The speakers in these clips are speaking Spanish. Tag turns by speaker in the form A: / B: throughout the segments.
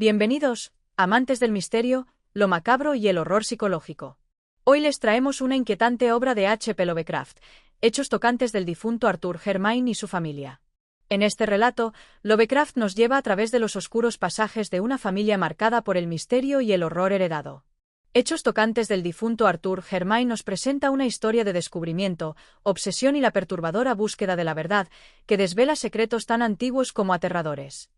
A: Bienvenidos, amantes del misterio, lo macabro y el horror psicológico. Hoy les traemos una inquietante obra de H.P. Lovecraft, hechos tocantes del difunto Arthur Hermine y su familia. En este relato, Lovecraft nos lleva a través de los oscuros pasajes de una familia marcada por el misterio y el horror heredado. Hechos tocantes del difunto Arthur Hermine nos presenta una historia de descubrimiento, obsesión y la perturbadora búsqueda de la verdad, que desvela secretos tan antiguos como aterradores.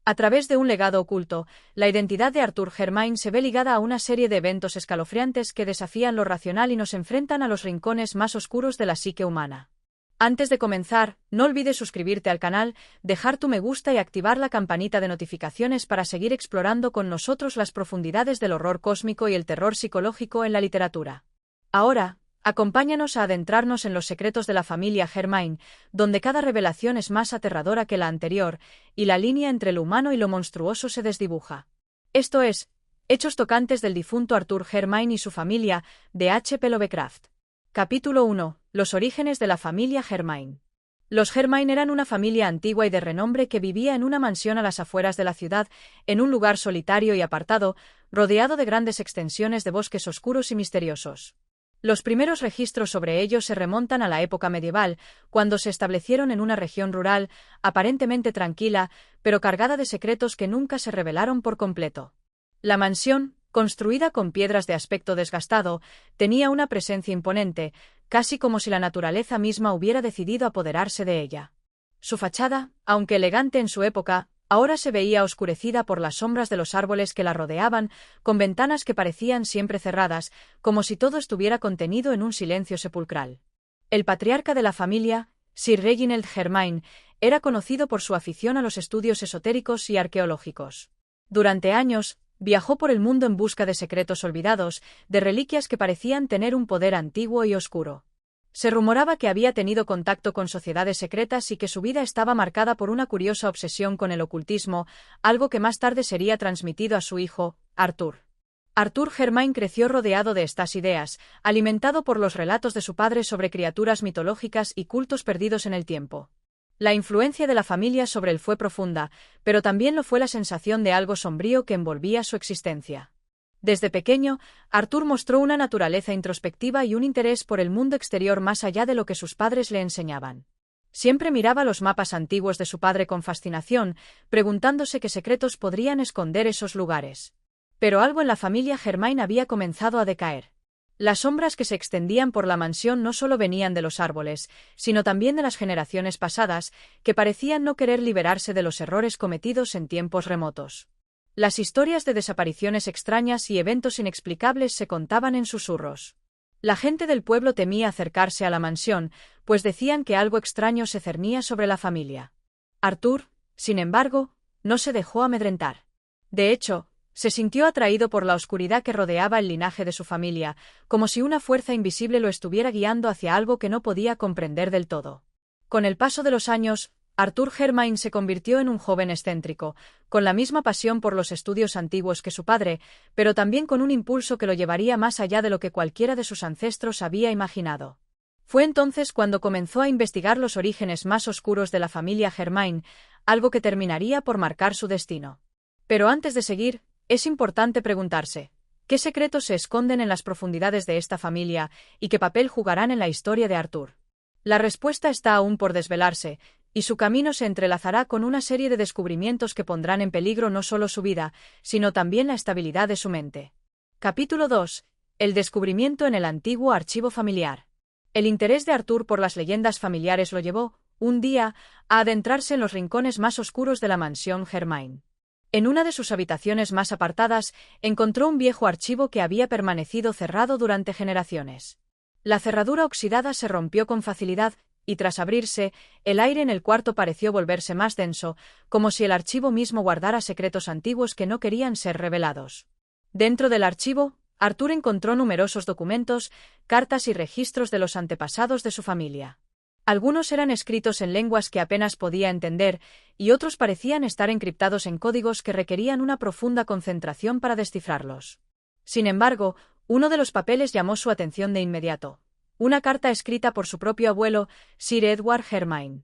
A: A través de un legado oculto, la identidad de Arthur Hermine se ve ligada a una serie de eventos escalofriantes que desafían lo racional y nos enfrentan a los rincones más oscuros de la psique humana. Antes de comenzar, no olvides suscribirte al canal, dejar tu me gusta y activar la campanita de notificaciones para seguir explorando con nosotros las profundidades del horror cósmico y el terror psicológico en la literatura. Ahora, acompáñanos a adentrarnos en los secretos de la familia Hermine, donde cada revelación es más aterradora que la anterior, y la línea entre lo humano y lo monstruoso se desdibuja. Esto es, Hechos tocantes del difunto Arthur Hermine y su familia, de H.P. Lovecraft. Capítulo 1. Los orígenes de la familia Hermine. Los Hermine eran una familia antigua y de renombre que vivía en una mansión a las afueras de la ciudad, en un lugar solitario y apartado, rodeado de grandes extensiones de bosques oscuros y misteriosos. Los primeros registros sobre ellos se remontan a la época medieval, cuando se establecieron en una región rural, aparentemente tranquila, pero cargada de secretos que nunca se revelaron por completo. La mansión, construida con piedras de aspecto desgastado, tenía una presencia imponente, casi como si la naturaleza misma hubiera decidido apoderarse de ella. Su fachada, aunque elegante en su época, ahora se veía oscurecida por las sombras de los árboles que la rodeaban, con ventanas que parecían siempre cerradas, como si todo estuviera contenido en un silencio sepulcral. El patriarca de la familia, Sir Reginald Hermine, era conocido por su afición a los estudios esotéricos y arqueológicos. Durante años, viajó por el mundo en busca de secretos olvidados, de reliquias que parecían tener un poder antiguo y oscuro. Se rumoraba que había tenido contacto con sociedades secretas y que su vida estaba marcada por una curiosa obsesión con el ocultismo, algo que más tarde sería transmitido a su hijo, Arthur. Arthur Hermine creció rodeado de estas ideas, alimentado por los relatos de su padre sobre criaturas mitológicas y cultos perdidos en el tiempo. La influencia de la familia sobre él fue profunda, pero también lo fue la sensación de algo sombrío que envolvía su existencia. Desde pequeño, Arthur mostró una naturaleza introspectiva y un interés por el mundo exterior más allá de lo que sus padres le enseñaban. Siempre miraba los mapas antiguos de su padre con fascinación, preguntándose qué secretos podrían esconder esos lugares. Pero algo en la familia Hermine había comenzado a decaer. Las sombras que se extendían por la mansión no solo venían de los árboles, sino también de las generaciones pasadas, que parecían no querer liberarse de los errores cometidos en tiempos remotos. Las historias de desapariciones extrañas y eventos inexplicables se contaban en susurros. La gente del pueblo temía acercarse a la mansión, pues decían que algo extraño se cernía sobre la familia. Arthur, sin embargo, no se dejó amedrentar. De hecho, se sintió atraído por la oscuridad que rodeaba el linaje de su familia, como si una fuerza invisible lo estuviera guiando hacia algo que no podía comprender del todo. Con el paso de los años, Arthur Hermine se convirtió en un joven excéntrico, con la misma pasión por los estudios antiguos que su padre, pero también con un impulso que lo llevaría más allá de lo que cualquiera de sus ancestros había imaginado. Fue entonces cuando comenzó a investigar los orígenes más oscuros de la familia Hermine, algo que terminaría por marcar su destino. Pero antes de seguir, es importante preguntarse, ¿qué secretos se esconden en las profundidades de esta familia y qué papel jugarán en la historia de Arthur? La respuesta está aún por desvelarse, y su camino se entrelazará con una serie de descubrimientos que pondrán en peligro no solo su vida, sino también la estabilidad de su mente. Capítulo 2. El descubrimiento en el antiguo archivo familiar. El interés de Arthur por las leyendas familiares lo llevó, un día, a adentrarse en los rincones más oscuros de la mansión Hermine. En una de sus habitaciones más apartadas, encontró un viejo archivo que había permanecido cerrado durante generaciones. La cerradura oxidada se rompió con facilidad, y tras abrirse, el aire en el cuarto pareció volverse más denso, como si el archivo mismo guardara secretos antiguos que no querían ser revelados. Dentro del archivo, Arthur encontró numerosos documentos, cartas y registros de los antepasados de su familia. Algunos eran escritos en lenguas que apenas podía entender, y otros parecían estar encriptados en códigos que requerían una profunda concentración para descifrarlos. Sin embargo, uno de los papeles llamó su atención de inmediato. Una carta escrita por su propio abuelo, Sir Edward Hermine.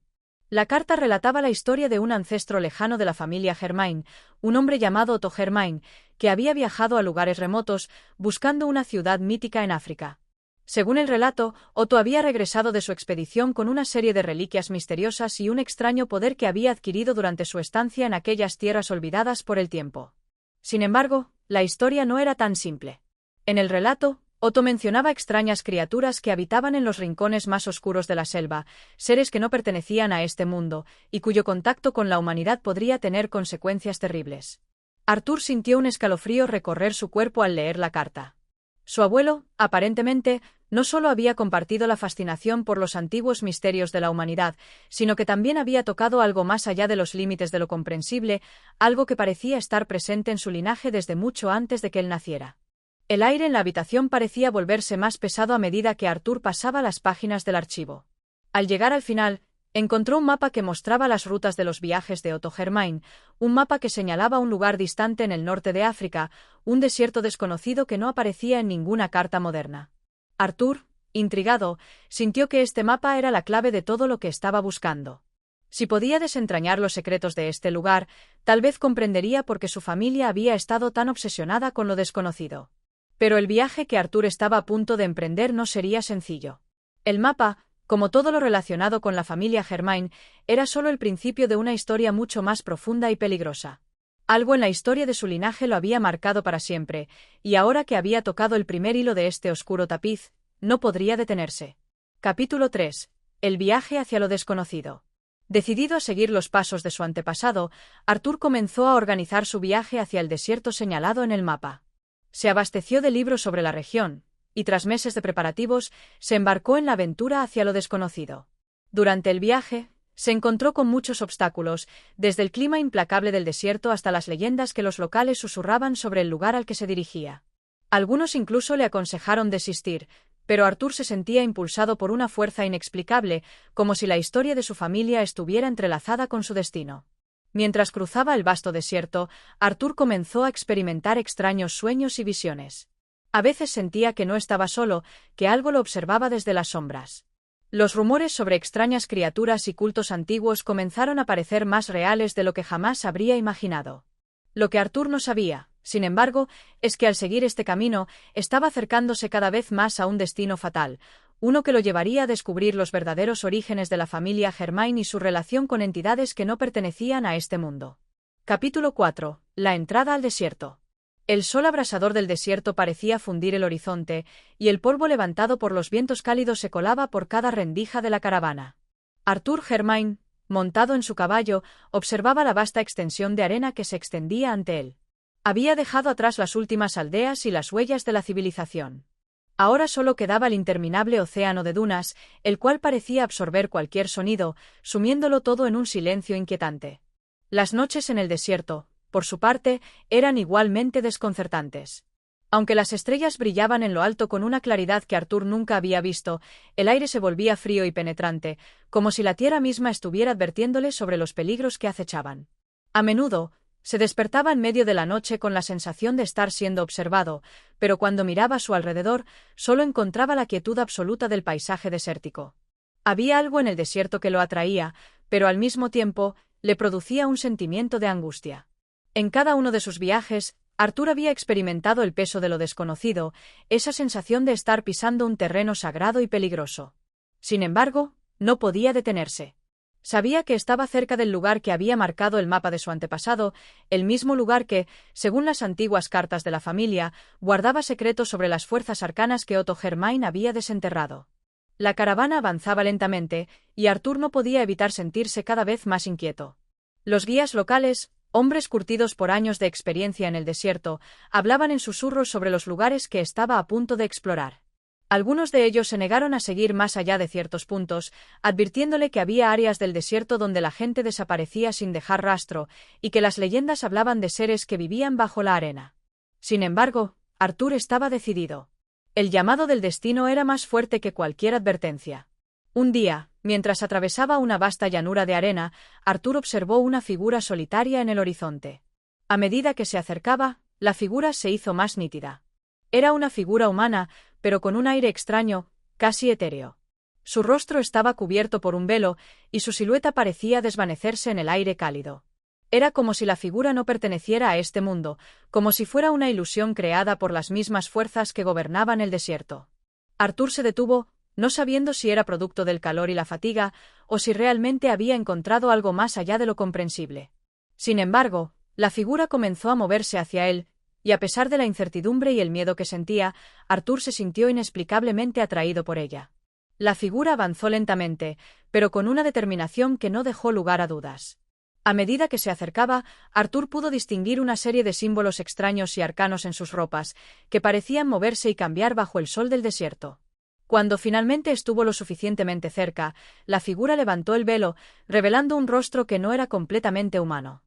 A: La carta relataba la historia de un ancestro lejano de la familia Germain, un hombre llamado Otto Germain, que había viajado a lugares remotos, buscando una ciudad mítica en África. Según el relato, Otto había regresado de su expedición con una serie de reliquias misteriosas y un extraño poder que había adquirido durante su estancia en aquellas tierras olvidadas por el tiempo. Sin embargo, la historia no era tan simple. En el relato, Otto mencionaba extrañas criaturas que habitaban en los rincones más oscuros de la selva, seres que no pertenecían a este mundo, y cuyo contacto con la humanidad podría tener consecuencias terribles. Arthur sintió un escalofrío recorrer su cuerpo al leer la carta. Su abuelo, aparentemente, no solo había compartido la fascinación por los antiguos misterios de la humanidad, sino que también había tocado algo más allá de los límites de lo comprensible, algo que parecía estar presente en su linaje desde mucho antes de que él naciera. El aire en la habitación parecía volverse más pesado a medida que Arthur pasaba las páginas del archivo. Al llegar al final, encontró un mapa que mostraba las rutas de los viajes de Otto Germain, un mapa que señalaba un lugar distante en el norte de África, un desierto desconocido que no aparecía en ninguna carta moderna. Arthur, intrigado, sintió que este mapa era la clave de todo lo que estaba buscando. Si podía desentrañar los secretos de este lugar, tal vez comprendería por qué su familia había estado tan obsesionada con lo desconocido. Pero el viaje que Arthur estaba a punto de emprender no sería sencillo. El mapa, como todo lo relacionado con la familia Germain, era solo el principio de una historia mucho más profunda y peligrosa. Algo en la historia de su linaje lo había marcado para siempre, y ahora que había tocado el primer hilo de este oscuro tapiz, no podría detenerse. Capítulo 3. El viaje hacia lo desconocido. Decidido a seguir los pasos de su antepasado, Arthur comenzó a organizar su viaje hacia el desierto señalado en el mapa. Se abasteció de libros sobre la región, y tras meses de preparativos, se embarcó en la aventura hacia lo desconocido. Durante el viaje, se encontró con muchos obstáculos, desde el clima implacable del desierto hasta las leyendas que los locales susurraban sobre el lugar al que se dirigía. Algunos incluso le aconsejaron desistir, pero Arthur se sentía impulsado por una fuerza inexplicable, como si la historia de su familia estuviera entrelazada con su destino. Mientras cruzaba el vasto desierto, Arthur comenzó a experimentar extraños sueños y visiones. A veces sentía que no estaba solo, que algo lo observaba desde las sombras. Los rumores sobre extrañas criaturas y cultos antiguos comenzaron a parecer más reales de lo que jamás habría imaginado. Lo que Arthur no sabía, sin embargo, es que al seguir este camino, estaba acercándose cada vez más a un destino fatal, uno que lo llevaría a descubrir los verdaderos orígenes de la familia Germain y su relación con entidades que no pertenecían a este mundo. Capítulo 4. La entrada al desierto. El sol abrasador del desierto parecía fundir el horizonte, y el polvo levantado por los vientos cálidos se colaba por cada rendija de la caravana. Arthur Germain, montado en su caballo, observaba la vasta extensión de arena que se extendía ante él. Había dejado atrás las últimas aldeas y las huellas de la civilización. Ahora solo quedaba el interminable océano de dunas, el cual parecía absorber cualquier sonido, sumiéndolo todo en un silencio inquietante. Las noches en el desierto, por su parte, eran igualmente desconcertantes. Aunque las estrellas brillaban en lo alto con una claridad que Arthur nunca había visto, el aire se volvía frío y penetrante, como si la tierra misma estuviera advirtiéndole sobre los peligros que acechaban. A menudo, se despertaba en medio de la noche con la sensación de estar siendo observado, pero cuando miraba a su alrededor, solo encontraba la quietud absoluta del paisaje desértico. Había algo en el desierto que lo atraía, pero al mismo tiempo, le producía un sentimiento de angustia. En cada uno de sus viajes, Arthur había experimentado el peso de lo desconocido, esa sensación de estar pisando un terreno sagrado y peligroso. Sin embargo, no podía detenerse. Sabía que estaba cerca del lugar que había marcado el mapa de su antepasado, el mismo lugar que, según las antiguas cartas de la familia, guardaba secretos sobre las fuerzas arcanas que Otto Germain había desenterrado. La caravana avanzaba lentamente, y Arthur no podía evitar sentirse cada vez más inquieto. Los guías locales, hombres curtidos por años de experiencia en el desierto, hablaban en susurros sobre los lugares que estaba a punto de explorar. Algunos de ellos se negaron a seguir más allá de ciertos puntos, advirtiéndole que había áreas del desierto donde la gente desaparecía sin dejar rastro, y que las leyendas hablaban de seres que vivían bajo la arena. Sin embargo, Arthur estaba decidido. El llamado del destino era más fuerte que cualquier advertencia. Un día, mientras atravesaba una vasta llanura de arena, Arthur observó una figura solitaria en el horizonte. A medida que se acercaba, la figura se hizo más nítida. Era una figura humana, pero con un aire extraño, casi etéreo. Su rostro estaba cubierto por un velo, y su silueta parecía desvanecerse en el aire cálido. Era como si la figura no perteneciera a este mundo, como si fuera una ilusión creada por las mismas fuerzas que gobernaban el desierto. Arthur se detuvo, no sabiendo si era producto del calor y la fatiga, o si realmente había encontrado algo más allá de lo comprensible. Sin embargo, la figura comenzó a moverse hacia él, y a pesar de la incertidumbre y el miedo que sentía, Arthur se sintió inexplicablemente atraído por ella. La figura avanzó lentamente, pero con una determinación que no dejó lugar a dudas. A medida que se acercaba, Arthur pudo distinguir una serie de símbolos extraños y arcanos en sus ropas, que parecían moverse y cambiar bajo el sol del desierto. Cuando finalmente estuvo lo suficientemente cerca, la figura levantó el velo, revelando un rostro que no era completamente humano.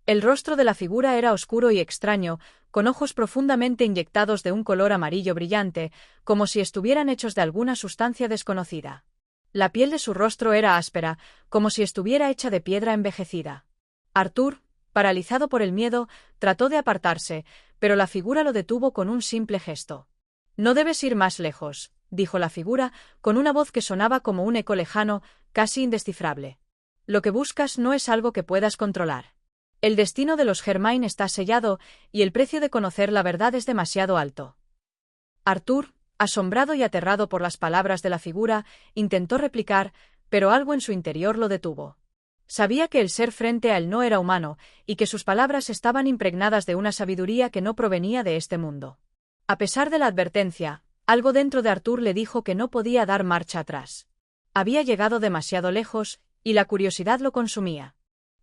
A: El rostro de la figura era oscuro y extraño, con ojos profundamente inyectados de un color amarillo brillante, como si estuvieran hechos de alguna sustancia desconocida. La piel de su rostro era áspera, como si estuviera hecha de piedra envejecida. Arthur, paralizado por el miedo, trató de apartarse, pero la figura lo detuvo con un simple gesto. «No debes ir más lejos», dijo la figura, con una voz que sonaba como un eco lejano, casi indescifrable. «Lo que buscas no es algo que puedas controlar. El destino de los Germain está sellado, y el precio de conocer la verdad es demasiado alto». Arthur, asombrado y aterrado por las palabras de la figura, intentó replicar, pero algo en su interior lo detuvo. Sabía que el ser frente a él no era humano, y que sus palabras estaban impregnadas de una sabiduría que no provenía de este mundo. A pesar de la advertencia, algo dentro de Arthur le dijo que no podía dar marcha atrás. Había llegado demasiado lejos, y la curiosidad lo consumía.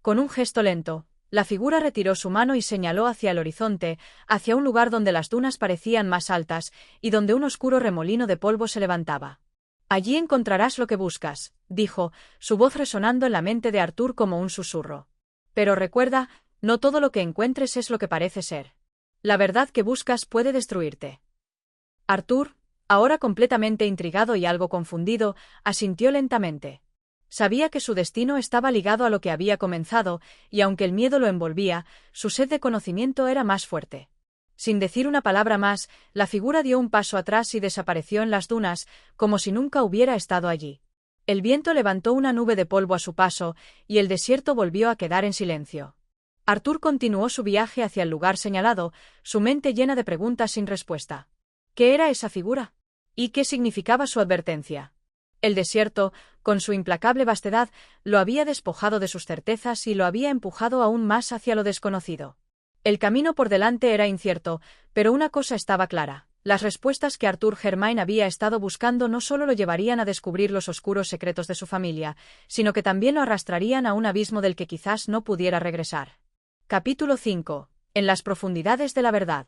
A: Con un gesto lento, la figura retiró su mano y señaló hacia el horizonte, hacia un lugar donde las dunas parecían más altas, y donde un oscuro remolino de polvo se levantaba. «Allí encontrarás lo que buscas», dijo, su voz resonando en la mente de Arthur como un susurro. «Pero recuerda, no todo lo que encuentres es lo que parece ser. La verdad que buscas puede destruirte». Arthur, ahora completamente intrigado y algo confundido, asintió lentamente. Sabía que su destino estaba ligado a lo que había comenzado, y aunque el miedo lo envolvía, su sed de conocimiento era más fuerte. Sin decir una palabra más, la figura dio un paso atrás y desapareció en las dunas, como si nunca hubiera estado allí. El viento levantó una nube de polvo a su paso, y el desierto volvió a quedar en silencio. Arthur continuó su viaje hacia el lugar señalado, su mente llena de preguntas sin respuesta. ¿Qué era esa figura? ¿Y qué significaba su advertencia? El desierto, con su implacable vastedad, lo había despojado de sus certezas y lo había empujado aún más hacia lo desconocido. El camino por delante era incierto, pero una cosa estaba clara. Las respuestas que Arthur Germain había estado buscando no solo lo llevarían a descubrir los oscuros secretos de su familia, sino que también lo arrastrarían a un abismo del que quizás no pudiera regresar. Capítulo 5. En las profundidades de la verdad.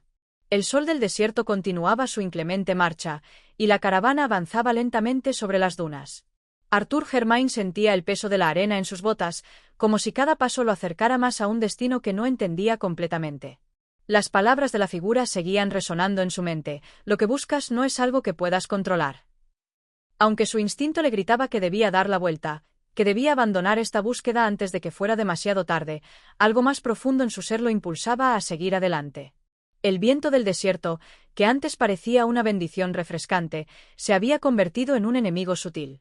A: El sol del desierto continuaba su inclemente marcha, y la caravana avanzaba lentamente sobre las dunas. Arthur Germain sentía el peso de la arena en sus botas, como si cada paso lo acercara más a un destino que no entendía completamente. Las palabras de la figura seguían resonando en su mente: lo que buscas no es algo que puedas controlar. Aunque su instinto le gritaba que debía dar la vuelta, que debía abandonar esta búsqueda antes de que fuera demasiado tarde, algo más profundo en su ser lo impulsaba a seguir adelante. El viento del desierto, que antes parecía una bendición refrescante, se había convertido en un enemigo sutil.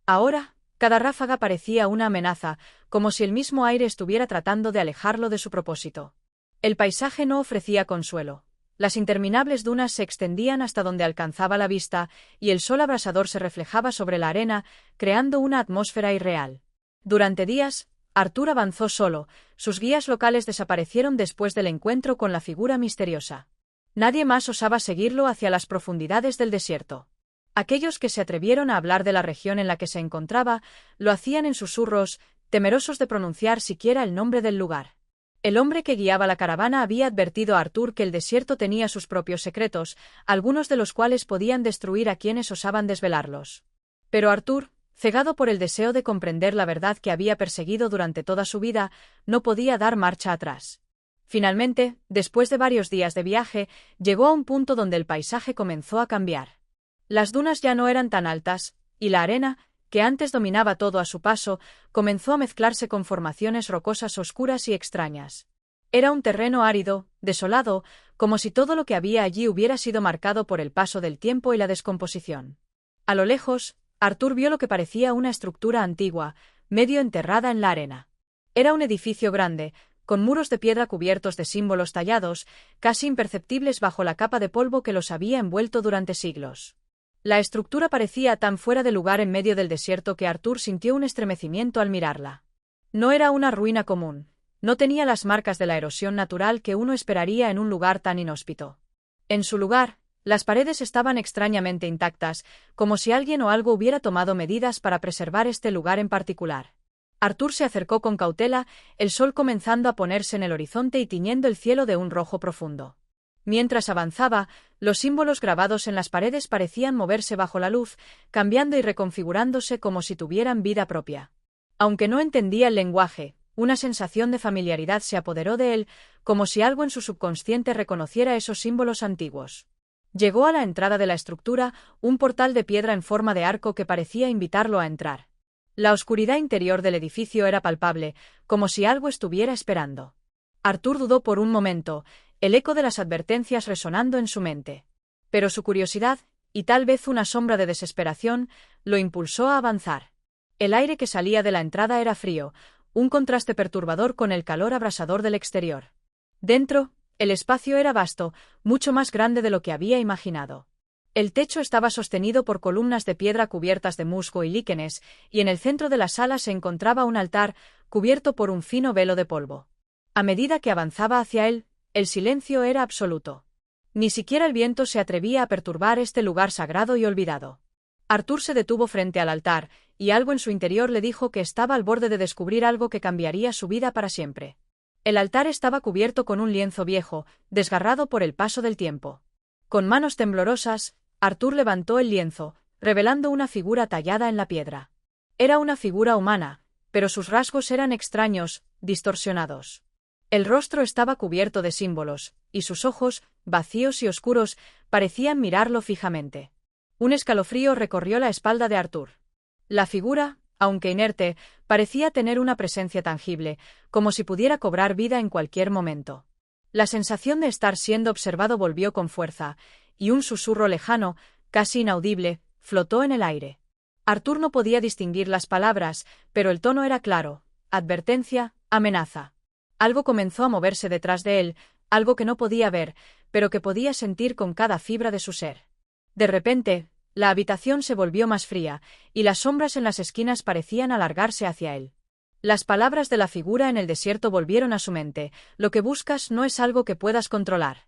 A: Ahora, cada ráfaga parecía una amenaza, como si el mismo aire estuviera tratando de alejarlo de su propósito. El paisaje no ofrecía consuelo. Las interminables dunas se extendían hasta donde alcanzaba la vista, y el sol abrasador se reflejaba sobre la arena, creando una atmósfera irreal. Durante días, Arthur avanzó solo, sus guías locales desaparecieron después del encuentro con la figura misteriosa. Nadie más osaba seguirlo hacia las profundidades del desierto. Aquellos que se atrevieron a hablar de la región en la que se encontraba, lo hacían en susurros, temerosos de pronunciar siquiera el nombre del lugar. El hombre que guiaba la caravana había advertido a Arthur que el desierto tenía sus propios secretos, algunos de los cuales podían destruir a quienes osaban desvelarlos. Pero Arthur, cegado por el deseo de comprender la verdad que había perseguido durante toda su vida, no podía dar marcha atrás. Finalmente, después de varios días de viaje, llegó a un punto donde el paisaje comenzó a cambiar. Las dunas ya no eran tan altas, y la arena, que antes dominaba todo a su paso, comenzó a mezclarse con formaciones rocosas oscuras y extrañas. Era un terreno árido, desolado, como si todo lo que había allí hubiera sido marcado por el paso del tiempo y la descomposición. A lo lejos, Arthur vio lo que parecía una estructura antigua, medio enterrada en la arena. Era un edificio grande, con muros de piedra cubiertos de símbolos tallados, casi imperceptibles bajo la capa de polvo que los había envuelto durante siglos. La estructura parecía tan fuera de lugar en medio del desierto que Arthur sintió un estremecimiento al mirarla. No era una ruina común, no tenía las marcas de la erosión natural que uno esperaría en un lugar tan inhóspito. En su lugar, las paredes estaban extrañamente intactas, como si alguien o algo hubiera tomado medidas para preservar este lugar en particular. Arthur se acercó con cautela, el sol comenzando a ponerse en el horizonte y tiñendo el cielo de un rojo profundo. Mientras avanzaba, los símbolos grabados en las paredes parecían moverse bajo la luz, cambiando y reconfigurándose como si tuvieran vida propia. Aunque no entendía el lenguaje, una sensación de familiaridad se apoderó de él, como si algo en su subconsciente reconociera esos símbolos antiguos. Llegó a la entrada de la estructura, un portal de piedra en forma de arco que parecía invitarlo a entrar. La oscuridad interior del edificio era palpable, como si algo estuviera esperando. Arthur dudó por un momento, el eco de las advertencias resonando en su mente. Pero su curiosidad, y tal vez una sombra de desesperación, lo impulsó a avanzar. El aire que salía de la entrada era frío, un contraste perturbador con el calor abrasador del exterior. Dentro, el espacio era vasto, mucho más grande de lo que había imaginado. El techo estaba sostenido por columnas de piedra cubiertas de musgo y líquenes, y en el centro de la sala se encontraba un altar, cubierto por un fino velo de polvo. A medida que avanzaba hacia él, el silencio era absoluto. Ni siquiera el viento se atrevía a perturbar este lugar sagrado y olvidado. Arthur se detuvo frente al altar, y algo en su interior le dijo que estaba al borde de descubrir algo que cambiaría su vida para siempre. El altar estaba cubierto con un lienzo viejo, desgarrado por el paso del tiempo. Con manos temblorosas, Arthur levantó el lienzo, revelando una figura tallada en la piedra. Era una figura humana, pero sus rasgos eran extraños, distorsionados. El rostro estaba cubierto de símbolos, y sus ojos, vacíos y oscuros, parecían mirarlo fijamente. Un escalofrío recorrió la espalda de Arthur. La figura, aunque inerte, parecía tener una presencia tangible, como si pudiera cobrar vida en cualquier momento. La sensación de estar siendo observado volvió con fuerza, y un susurro lejano, casi inaudible, flotó en el aire. Arthur no podía distinguir las palabras, pero el tono era claro: advertencia, amenaza. Algo comenzó a moverse detrás de él, algo que no podía ver, pero que podía sentir con cada fibra de su ser. De repente, la habitación se volvió más fría, y las sombras en las esquinas parecían alargarse hacia él. Las palabras de la figura en el desierto volvieron a su mente: lo que buscas no es algo que puedas controlar.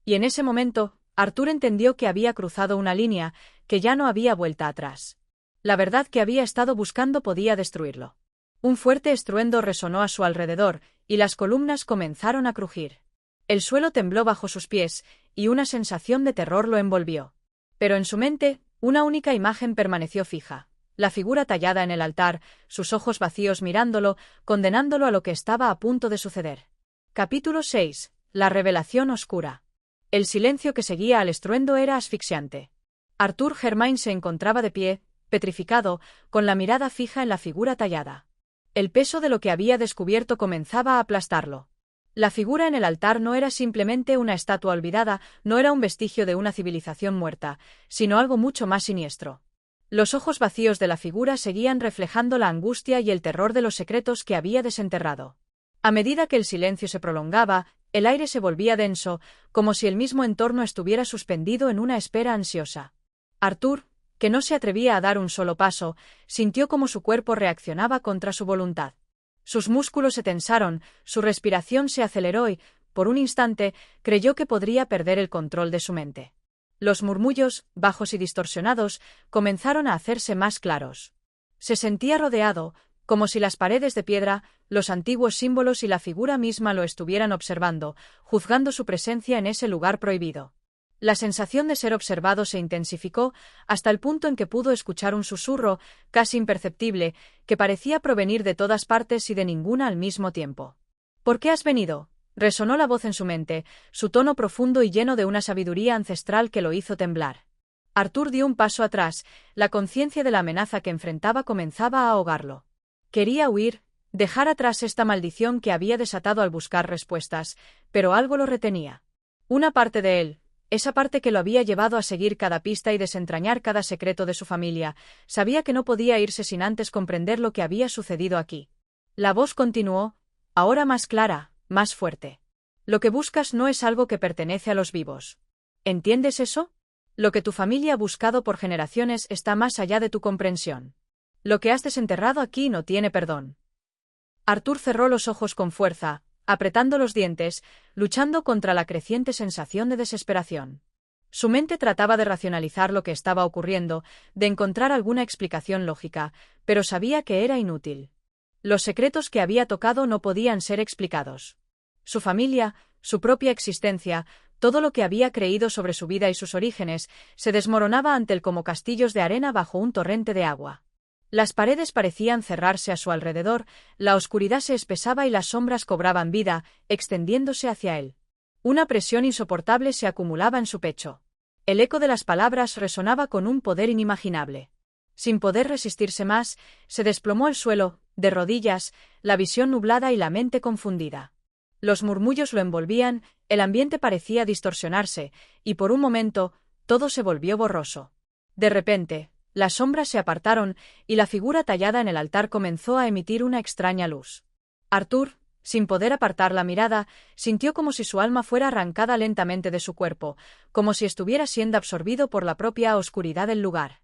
A: Y en ese momento, Arthur entendió que había cruzado una línea, que ya no había vuelta atrás. La verdad que había estado buscando podía destruirlo. Un fuerte estruendo resonó a su alrededor, y las columnas comenzaron a crujir. El suelo tembló bajo sus pies, y una sensación de terror lo envolvió. Pero en su mente, una única imagen permaneció fija: la figura tallada en el altar, sus ojos vacíos mirándolo, condenándolo a lo que estaba a punto de suceder. Capítulo 6. La revelación oscura. El silencio que seguía al estruendo era asfixiante. Arthur Germain se encontraba de pie, petrificado, con la mirada fija en la figura tallada. El peso de lo que había descubierto comenzaba a aplastarlo. La figura en el altar no era simplemente una estatua olvidada, no era un vestigio de una civilización muerta, sino algo mucho más siniestro. Los ojos vacíos de la figura seguían reflejando la angustia y el terror de los secretos que había desenterrado. A medida que el silencio se prolongaba, el aire se volvía denso, como si el mismo entorno estuviera suspendido en una espera ansiosa. Arthur, que no se atrevía a dar un solo paso, sintió cómo su cuerpo reaccionaba contra su voluntad. Sus músculos se tensaron, su respiración se aceleró y, por un instante, creyó que podría perder el control de su mente. Los murmullos, bajos y distorsionados, comenzaron a hacerse más claros. Se sentía rodeado, como si las paredes de piedra, los antiguos símbolos y la figura misma lo estuvieran observando, juzgando su presencia en ese lugar prohibido. La sensación de ser observado se intensificó hasta el punto en que pudo escuchar un susurro, casi imperceptible, que parecía provenir de todas partes y de ninguna al mismo tiempo. ¿Por qué has venido? Resonó la voz en su mente, su tono profundo y lleno de una sabiduría ancestral que lo hizo temblar. Arthur dio un paso atrás, la conciencia de la amenaza que enfrentaba comenzaba a ahogarlo. Quería huir, dejar atrás esta maldición que había desatado al buscar respuestas, pero algo lo retenía. Una parte de él, Esa parte que lo había llevado a seguir cada pista y desentrañar cada secreto de su familia, sabía que no podía irse sin antes comprender lo que había sucedido aquí. La voz continuó, ahora más clara, más fuerte. Lo que buscas no es algo que pertenece a los vivos. ¿Entiendes eso? Lo que tu familia ha buscado por generaciones está más allá de tu comprensión. Lo que has desenterrado aquí no tiene perdón. Arthur cerró los ojos con fuerza, apretando los dientes, luchando contra la creciente sensación de desesperación. Su mente trataba de racionalizar lo que estaba ocurriendo, de encontrar alguna explicación lógica, pero sabía que era inútil. Los secretos que había tocado no podían ser explicados. Su familia, su propia existencia, todo lo que había creído sobre su vida y sus orígenes, se desmoronaba ante él como castillos de arena bajo un torrente de agua. Las paredes parecían cerrarse a su alrededor, la oscuridad se espesaba y las sombras cobraban vida, extendiéndose hacia él. Una presión insoportable se acumulaba en su pecho. El eco de las palabras resonaba con un poder inimaginable. Sin poder resistirse más, se desplomó al suelo, de rodillas, la visión nublada y la mente confundida. Los murmullos lo envolvían, el ambiente parecía distorsionarse, y por un momento, todo se volvió borroso. De repente, las sombras se apartaron, y la figura tallada en el altar comenzó a emitir una extraña luz. Arthur, sin poder apartar la mirada, sintió como si su alma fuera arrancada lentamente de su cuerpo, como si estuviera siendo absorbido por la propia oscuridad del lugar.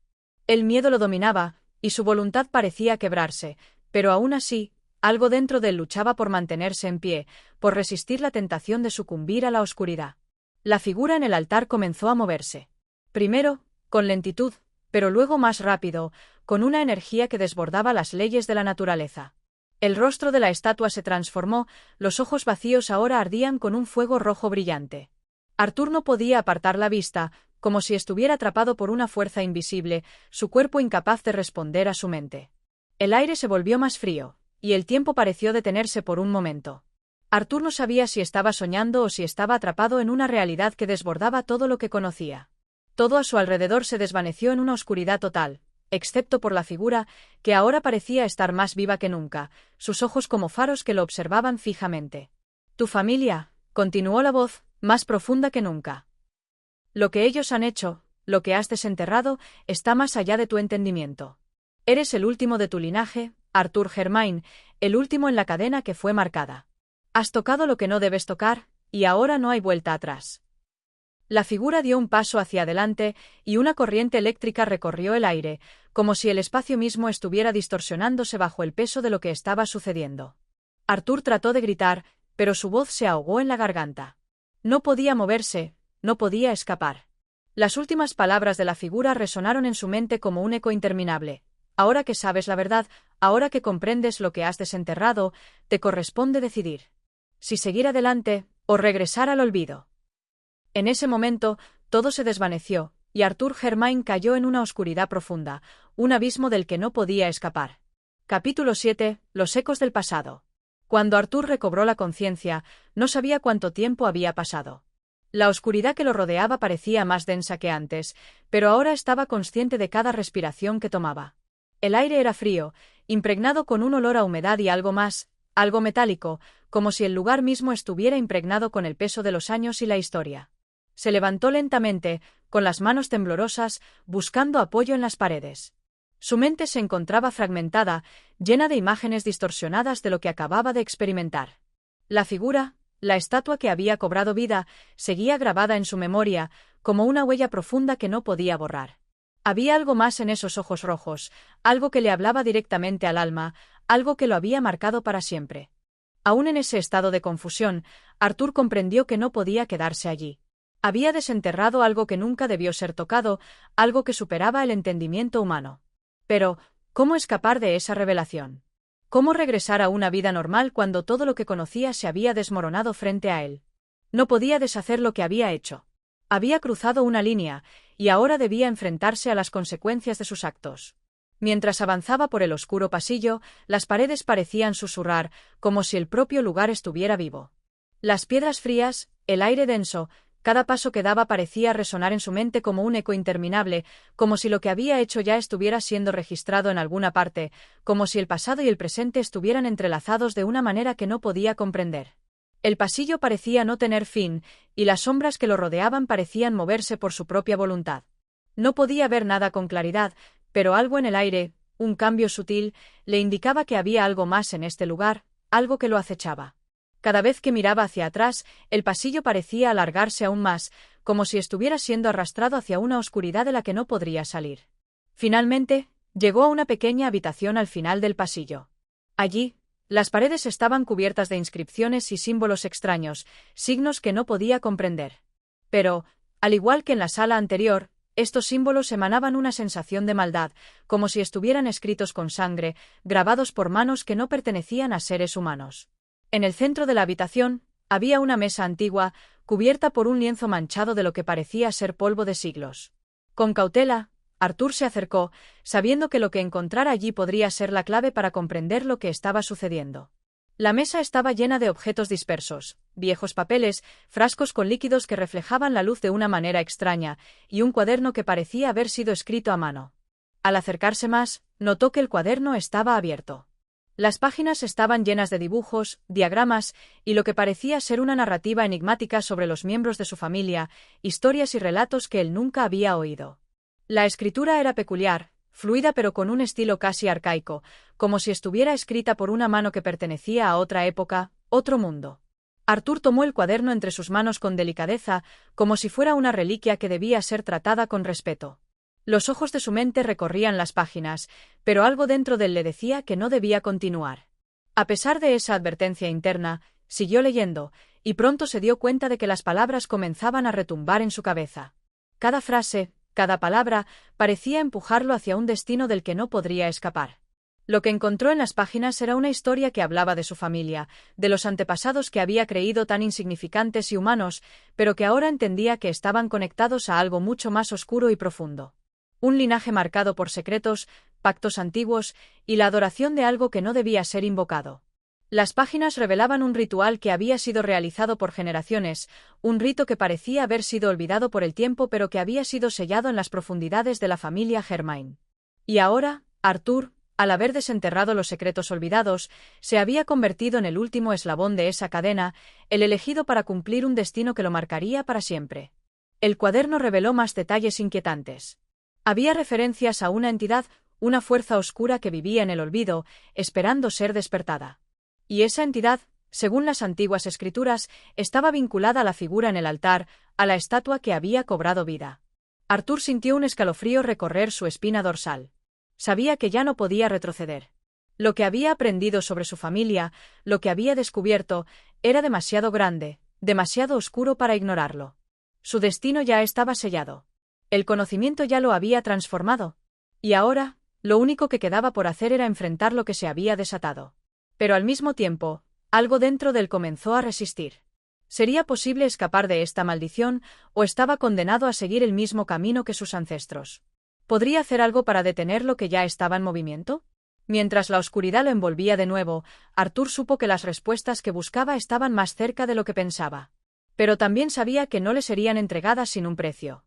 A: El miedo lo dominaba, y su voluntad parecía quebrarse, pero aún así, algo dentro de él luchaba por mantenerse en pie, por resistir la tentación de sucumbir a la oscuridad. La figura en el altar comenzó a moverse. Primero, con lentitud, pero luego más rápido, con una energía que desbordaba las leyes de la naturaleza. El rostro de la estatua se transformó, los ojos vacíos ahora ardían con un fuego rojo brillante. Arthur no podía apartar la vista, como si estuviera atrapado por una fuerza invisible, su cuerpo incapaz de responder a su mente. El aire se volvió más frío, y el tiempo pareció detenerse por un momento. Arthur no sabía si estaba soñando o si estaba atrapado en una realidad que desbordaba todo lo que conocía. Todo a su alrededor se desvaneció en una oscuridad total, excepto por la figura, que ahora parecía estar más viva que nunca, sus ojos como faros que lo observaban fijamente. Tu familia, continuó la voz, más profunda que nunca. Lo que ellos han hecho, lo que has desenterrado, está más allá de tu entendimiento. Eres el último de tu linaje, Arthur Germain, el último en la cadena que fue marcada. Has tocado lo que no debes tocar, y ahora no hay vuelta atrás. La figura dio un paso hacia adelante, y una corriente eléctrica recorrió el aire, como si el espacio mismo estuviera distorsionándose bajo el peso de lo que estaba sucediendo. Arthur trató de gritar, pero su voz se ahogó en la garganta. No podía moverse, no podía escapar. Las últimas palabras de la figura resonaron en su mente como un eco interminable. Ahora que sabes la verdad, ahora que comprendes lo que has desenterrado, te corresponde decidir. Si seguir adelante, o regresar al olvido. En ese momento, todo se desvaneció, y Arthur Germain cayó en una oscuridad profunda, un abismo del que no podía escapar. Capítulo 7. Los ecos del pasado. Cuando Arthur recobró la conciencia, no sabía cuánto tiempo había pasado. La oscuridad que lo rodeaba parecía más densa que antes, pero ahora estaba consciente de cada respiración que tomaba. El aire era frío, impregnado con un olor a humedad y algo más, algo metálico, como si el lugar mismo estuviera impregnado con el peso de los años y la historia. Se levantó lentamente, con las manos temblorosas, buscando apoyo en las paredes. Su mente se encontraba fragmentada, llena de imágenes distorsionadas de lo que acababa de experimentar. La figura, la estatua que había cobrado vida, seguía grabada en su memoria, como una huella profunda que no podía borrar. Había algo más en esos ojos rojos, algo que le hablaba directamente al alma, algo que lo había marcado para siempre. Aún en ese estado de confusión, Arthur comprendió que no podía quedarse allí. Había desenterrado algo que nunca debió ser tocado, algo que superaba el entendimiento humano. Pero, ¿cómo escapar de esa revelación? ¿Cómo regresar a una vida normal cuando todo lo que conocía se había desmoronado frente a él? No podía deshacer lo que había hecho. Había cruzado una línea, y ahora debía enfrentarse a las consecuencias de sus actos. Mientras avanzaba por el oscuro pasillo, las paredes parecían susurrar, como si el propio lugar estuviera vivo. Las piedras frías, el aire denso, cada paso que daba parecía resonar en su mente como un eco interminable, como si lo que había hecho ya estuviera siendo registrado en alguna parte, como si el pasado y el presente estuvieran entrelazados de una manera que no podía comprender. El pasillo parecía no tener fin, y las sombras que lo rodeaban parecían moverse por su propia voluntad. No podía ver nada con claridad, pero algo en el aire, un cambio sutil, le indicaba que había algo más en este lugar, algo que lo acechaba. Cada vez que miraba hacia atrás, el pasillo parecía alargarse aún más, como si estuviera siendo arrastrado hacia una oscuridad de la que no podría salir. Finalmente, llegó a una pequeña habitación al final del pasillo. Allí, las paredes estaban cubiertas de inscripciones y símbolos extraños, signos que no podía comprender. Pero, al igual que en la sala anterior, estos símbolos emanaban una sensación de maldad, como si estuvieran escritos con sangre, grabados por manos que no pertenecían a seres humanos. En el centro de la habitación, había una mesa antigua, cubierta por un lienzo manchado de lo que parecía ser polvo de siglos. Con cautela, Arthur se acercó, sabiendo que lo que encontrara allí podría ser la clave para comprender lo que estaba sucediendo. La mesa estaba llena de objetos dispersos, viejos papeles, frascos con líquidos que reflejaban la luz de una manera extraña, y un cuaderno que parecía haber sido escrito a mano. Al acercarse más, notó que el cuaderno estaba abierto. Las páginas estaban llenas de dibujos, diagramas, y lo que parecía ser una narrativa enigmática sobre los miembros de su familia, historias y relatos que él nunca había oído. La escritura era peculiar, fluida pero con un estilo casi arcaico, como si estuviera escrita por una mano que pertenecía a otra época, otro mundo. Arthur tomó el cuaderno entre sus manos con delicadeza, como si fuera una reliquia que debía ser tratada con respeto. Los ojos de su mente recorrían las páginas, pero algo dentro de él le decía que no debía continuar. A pesar de esa advertencia interna, siguió leyendo, y pronto se dio cuenta de que las palabras comenzaban a retumbar en su cabeza. Cada frase, cada palabra, parecía empujarlo hacia un destino del que no podría escapar. Lo que encontró en las páginas era una historia que hablaba de su familia, de los antepasados que había creído tan insignificantes y humanos, pero que ahora entendía que estaban conectados a algo mucho más oscuro y profundo. Un linaje marcado por secretos, pactos antiguos y la adoración de algo que no debía ser invocado. Las páginas revelaban un ritual que había sido realizado por generaciones, un rito que parecía haber sido olvidado por el tiempo pero que había sido sellado en las profundidades de la familia Germain. Y ahora, Arthur, al haber desenterrado los secretos olvidados, se había convertido en el último eslabón de esa cadena, el elegido para cumplir un destino que lo marcaría para siempre. El cuaderno reveló más detalles inquietantes. Había referencias a una entidad, una fuerza oscura que vivía en el olvido, esperando ser despertada. Y esa entidad, según las antiguas escrituras, estaba vinculada a la figura en el altar, a la estatua que había cobrado vida. Arthur sintió un escalofrío recorrer su espina dorsal. Sabía que ya no podía retroceder. Lo que había aprendido sobre su familia, lo que había descubierto, era demasiado grande, demasiado oscuro para ignorarlo. Su destino ya estaba sellado. El conocimiento ya lo había transformado. Y ahora, lo único que quedaba por hacer era enfrentar lo que se había desatado. Pero al mismo tiempo, algo dentro de él comenzó a resistir. ¿Sería posible escapar de esta maldición, o estaba condenado a seguir el mismo camino que sus ancestros? ¿Podría hacer algo para detener lo que ya estaba en movimiento? Mientras la oscuridad lo envolvía de nuevo, Arthur supo que las respuestas que buscaba estaban más cerca de lo que pensaba. Pero también sabía que no le serían entregadas sin un precio.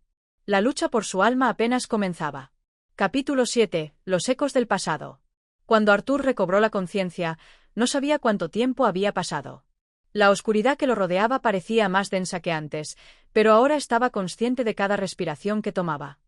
A: La lucha por su alma apenas comenzaba. Capítulo 7. Los ecos del pasado. Cuando Arthur recobró la conciencia, no sabía cuánto tiempo había pasado. La oscuridad que lo rodeaba parecía más densa que antes, pero ahora estaba consciente de cada respiración que tomaba.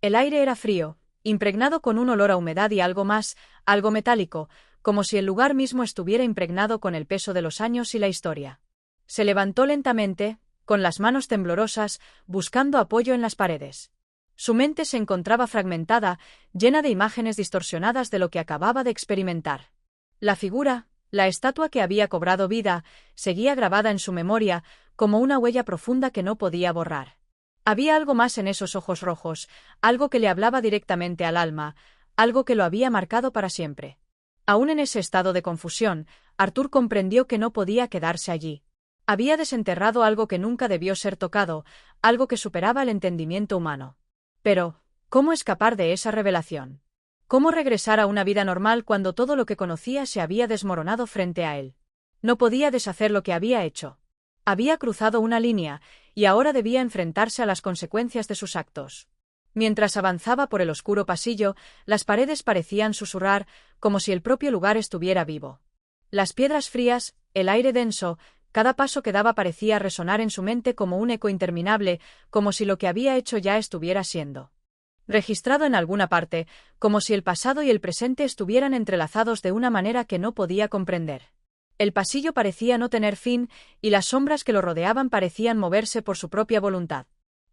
A: El aire era frío, impregnado con un olor a humedad y algo más, algo metálico, como si el lugar mismo estuviera impregnado con el peso de los años y la historia. Se levantó lentamente, con las manos temblorosas, buscando apoyo en las paredes. Su mente se encontraba fragmentada, llena de imágenes distorsionadas de lo que acababa de experimentar. La figura, la estatua que había cobrado vida, seguía grabada en su memoria, como una huella profunda que no podía borrar. Había algo más en esos ojos rojos, algo que le hablaba directamente al alma, algo que lo había marcado para siempre. Aún en ese estado de confusión, Arthur comprendió que no podía quedarse allí. Había desenterrado algo que nunca debió ser tocado, algo que superaba el entendimiento humano. Pero, ¿cómo escapar de esa revelación? ¿Cómo regresar a una vida normal cuando todo lo que conocía se había desmoronado frente a él? No podía deshacer lo que había hecho. Había cruzado una línea, y ahora debía enfrentarse a las consecuencias de sus actos. Mientras avanzaba por el oscuro pasillo, las paredes parecían susurrar, como si el propio lugar estuviera vivo. Las piedras frías, el aire denso, Cada paso que daba parecía resonar en su mente como un eco interminable, como si lo que había hecho ya estuviera siendo registrado en alguna parte, como si el pasado y el presente estuvieran entrelazados de una manera que no podía comprender. El pasillo parecía no tener fin, y las sombras que lo rodeaban parecían moverse por su propia voluntad.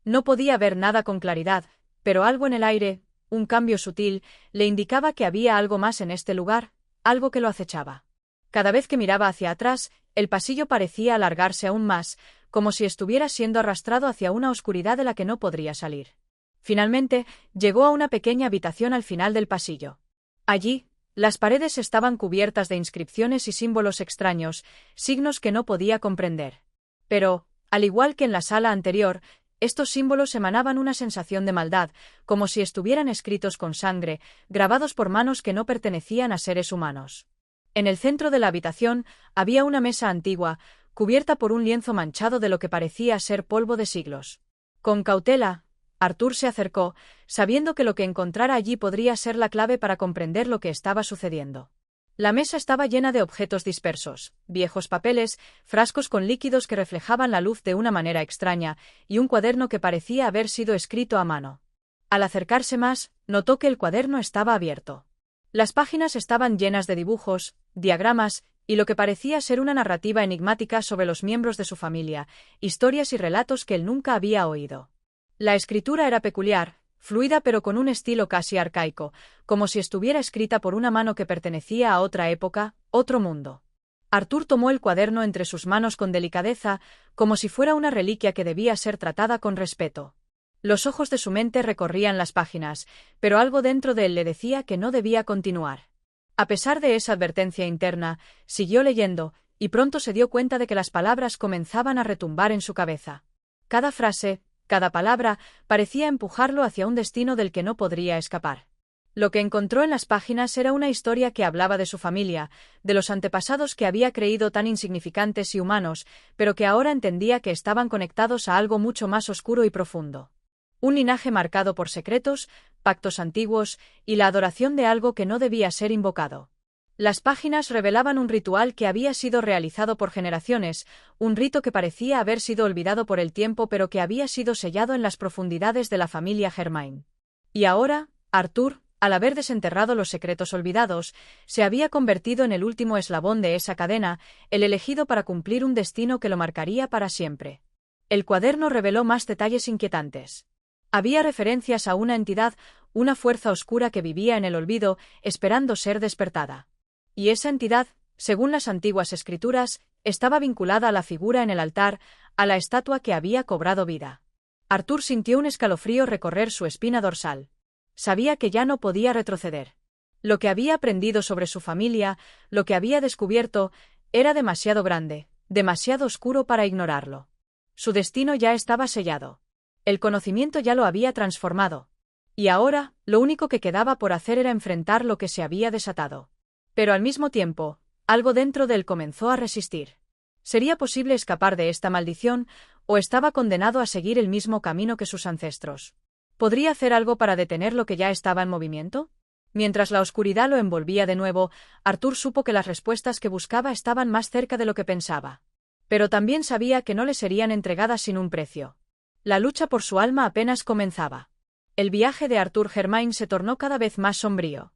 A: No podía ver nada con claridad, pero algo en el aire, un cambio sutil, le indicaba que había algo más en este lugar, algo que lo acechaba. Cada vez que miraba hacia atrás, el pasillo parecía alargarse aún más, como si estuviera siendo arrastrado hacia una oscuridad de la que no podría salir. Finalmente, llegó a una pequeña habitación al final del pasillo. Allí, las paredes estaban cubiertas de inscripciones y símbolos extraños, signos que no podía comprender. Pero, al igual que en la sala anterior, estos símbolos emanaban una sensación de maldad, como si estuvieran escritos con sangre, grabados por manos que no pertenecían a seres humanos. En el centro de la habitación había una mesa antigua, cubierta por un lienzo manchado de lo que parecía ser polvo de siglos. Con cautela, Arthur se acercó, sabiendo que lo que encontrara allí podría ser la clave para comprender lo que estaba sucediendo. La mesa estaba llena de objetos dispersos, viejos papeles, frascos con líquidos que reflejaban la luz de una manera extraña, y un cuaderno que parecía haber sido escrito a mano. Al acercarse más, notó que el cuaderno estaba abierto. Las páginas estaban llenas de dibujos, diagramas, y lo que parecía ser una narrativa enigmática sobre los miembros de su familia, historias y relatos que él nunca había oído. La escritura era peculiar, fluida pero con un estilo casi arcaico, como si estuviera escrita por una mano que pertenecía a otra época, otro mundo. Arthur tomó el cuaderno entre sus manos con delicadeza, como si fuera una reliquia que debía ser tratada con respeto. Los ojos de su mente recorrían las páginas, pero algo dentro de él le decía que no debía continuar. A pesar de esa advertencia interna, siguió leyendo, y pronto se dio cuenta de que las palabras comenzaban a retumbar en su cabeza. Cada frase, cada palabra, parecía empujarlo hacia un destino del que no podría escapar. Lo que encontró en las páginas era una historia que hablaba de su familia, de los antepasados que había creído tan insignificantes y humanos, pero que ahora entendía que estaban conectados a algo mucho más oscuro y profundo. Un linaje marcado por secretos, pactos antiguos, y la adoración de algo que no debía ser invocado. Las páginas revelaban un ritual que había sido realizado por generaciones, un rito que parecía haber sido olvidado por el tiempo pero que había sido sellado en las profundidades de la familia Germain. Y ahora, Arthur, al haber desenterrado los secretos olvidados, se había convertido en el último eslabón de esa cadena, el elegido para cumplir un destino que lo marcaría para siempre. El cuaderno reveló más detalles inquietantes. Había referencias a una entidad, una fuerza oscura que vivía en el olvido, esperando ser despertada. Y esa entidad, según las antiguas escrituras, estaba vinculada a la figura en el altar, a la estatua que había cobrado vida. Arthur sintió un escalofrío recorrer su espina dorsal. Sabía que ya no podía retroceder. Lo que había aprendido sobre su familia, lo que había descubierto, era demasiado grande, demasiado oscuro para ignorarlo. Su destino ya estaba sellado. El conocimiento ya lo había transformado. Y ahora, lo único que quedaba por hacer era enfrentar lo que se había desatado. Pero al mismo tiempo, algo dentro de él comenzó a resistir. ¿Sería posible escapar de esta maldición, o estaba condenado a seguir el mismo camino que sus ancestros? ¿Podría hacer algo para detener lo que ya estaba en movimiento? Mientras la oscuridad lo envolvía de nuevo, Arthur supo que las respuestas que buscaba estaban más cerca de lo que pensaba. Pero también sabía que no le serían entregadas sin un precio. La lucha por su alma apenas comenzaba. El viaje de Arthur Germain se tornó cada vez más sombrío.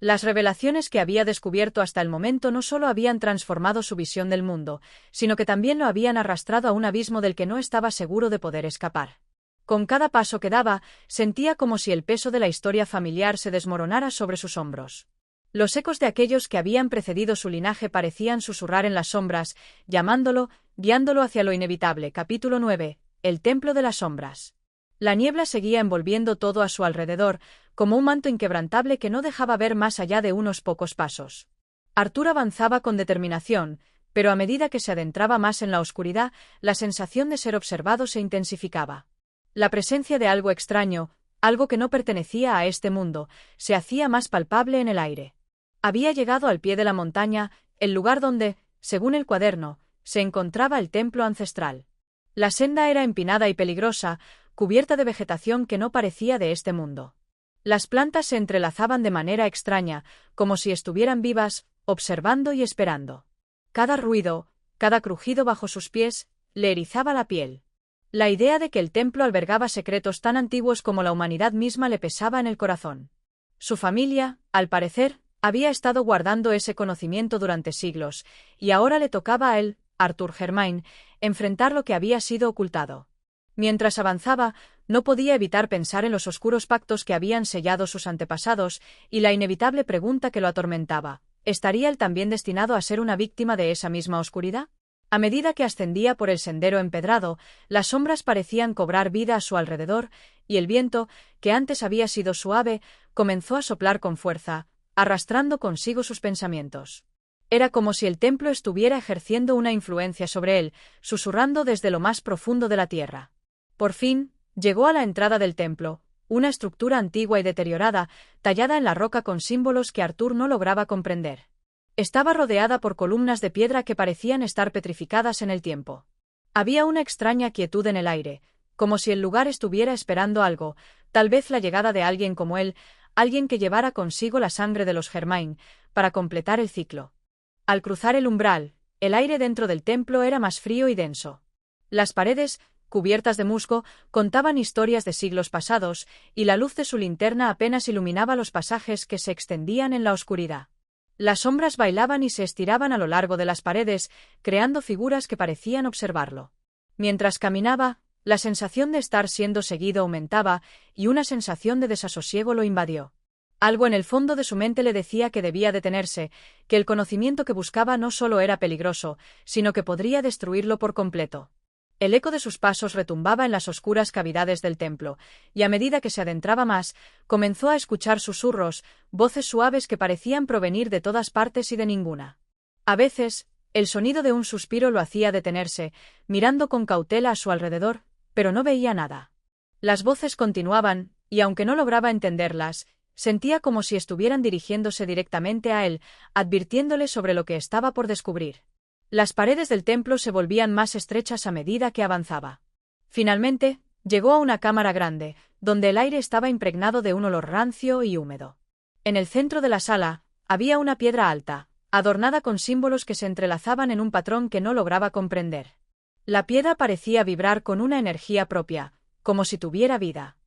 A: Las revelaciones que había descubierto hasta el momento no solo habían transformado su visión del mundo, sino que también lo habían arrastrado a un abismo del que no estaba seguro de poder escapar. Con cada paso que daba, sentía como si el peso de la historia familiar se desmoronara sobre sus hombros. Los ecos de aquellos que habían precedido su linaje parecían susurrar en las sombras, llamándolo, guiándolo hacia lo inevitable. Capítulo 9. El Templo de las Sombras. La niebla seguía envolviendo todo a su alrededor, como un manto inquebrantable que no dejaba ver más allá de unos pocos pasos. Arthur avanzaba con determinación, pero a medida que se adentraba más en la oscuridad, la sensación de ser observado se intensificaba. La presencia de algo extraño, algo que no pertenecía a este mundo, se hacía más palpable en el aire. Había llegado al pie de la montaña, el lugar donde, según el cuaderno, se encontraba el templo ancestral. La senda era empinada y peligrosa, cubierta de vegetación que no parecía de este mundo. Las plantas se entrelazaban de manera extraña, como si estuvieran vivas, observando y esperando. Cada ruido, Cada crujido bajo sus pies le erizaba la piel. La idea de que el templo albergaba secretos tan antiguos como la humanidad misma le pesaba en el corazón. Su familia, al parecer, había estado guardando ese conocimiento durante siglos, y ahora le tocaba a él, Arthur Germain, enfrentar lo que había sido ocultado. Mientras avanzaba, no podía evitar pensar en los oscuros pactos que habían sellado sus antepasados y la inevitable pregunta que lo atormentaba: ¿estaría él también destinado a ser una víctima de esa misma oscuridad? A medida que ascendía por el sendero empedrado, las sombras parecían cobrar vida a su alrededor, y el viento, que antes había sido suave, comenzó a soplar con fuerza, arrastrando consigo sus pensamientos. Era como si el templo estuviera ejerciendo una influencia sobre él, susurrando desde lo más profundo de la tierra. Por fin, llegó a la entrada del templo, una estructura antigua y deteriorada, tallada en la roca con símbolos que Arthur no lograba comprender. Estaba rodeada por columnas de piedra que parecían estar petrificadas en el tiempo. Había una extraña quietud en el aire, como si el lugar estuviera esperando algo, tal vez la llegada de alguien como él, alguien que llevara consigo la sangre de los Germain, para completar el ciclo. Al cruzar el umbral, el aire dentro del templo era más frío y denso. Las paredes, cubiertas de musgo, contaban historias de siglos pasados, y la luz de su linterna apenas iluminaba los pasajes que se extendían en la oscuridad. Las sombras bailaban y se estiraban a lo largo de las paredes, creando figuras que parecían observarlo. Mientras caminaba, la sensación de estar siendo seguido aumentaba, y una sensación de desasosiego lo invadió. Algo en el fondo de su mente le decía que debía detenerse, que el conocimiento que buscaba no solo era peligroso, sino que podría destruirlo por completo. El eco de sus pasos retumbaba en las oscuras cavidades del templo, y a medida que se adentraba más, comenzó a escuchar susurros, voces suaves que parecían provenir de todas partes y de ninguna. A veces, el sonido de un suspiro lo hacía detenerse, mirando con cautela a su alrededor, pero no veía nada. Las voces continuaban, y aunque no lograba entenderlas, sentía como si estuvieran dirigiéndose directamente a él, advirtiéndole sobre lo que estaba por descubrir. Las paredes del templo se volvían más estrechas a medida que avanzaba. Finalmente, llegó a una cámara grande, donde el aire estaba impregnado de un olor rancio y húmedo. En el centro de la sala, había una piedra alta, adornada con símbolos que se entrelazaban en un patrón que no lograba comprender. La piedra parecía vibrar con una energía propia, como si tuviera vida.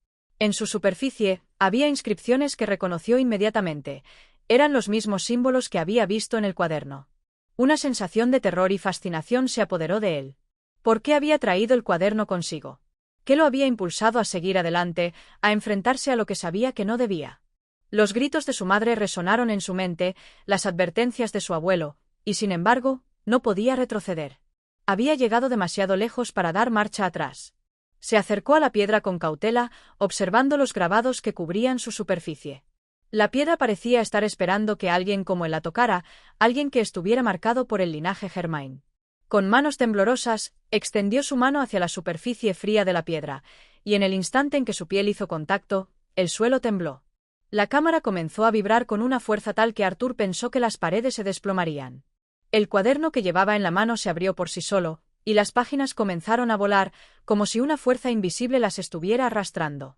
A: En su superficie, había inscripciones que reconoció inmediatamente. Eran los mismos símbolos que había visto en el cuaderno. Una sensación de terror y fascinación se apoderó de él. ¿Por qué había traído el cuaderno consigo? ¿Qué lo había impulsado a seguir adelante, a enfrentarse a lo que sabía que no debía? Los gritos de su madre resonaron en su mente, las advertencias de su abuelo, y sin embargo, no podía retroceder. Había llegado demasiado lejos para dar marcha atrás. Se acercó a la piedra con cautela, observando los grabados que cubrían su superficie. La piedra parecía estar esperando que alguien como él la tocara, alguien que estuviera marcado por el linaje Germain. Con manos temblorosas, extendió su mano hacia la superficie fría de la piedra, y en el instante en que su piel hizo contacto, el suelo tembló. La cámara comenzó a vibrar con una fuerza tal que Arthur pensó que las paredes se desplomarían. El cuaderno que llevaba en la mano se abrió por sí solo, y las páginas comenzaron a volar, como si una fuerza invisible las estuviera arrastrando.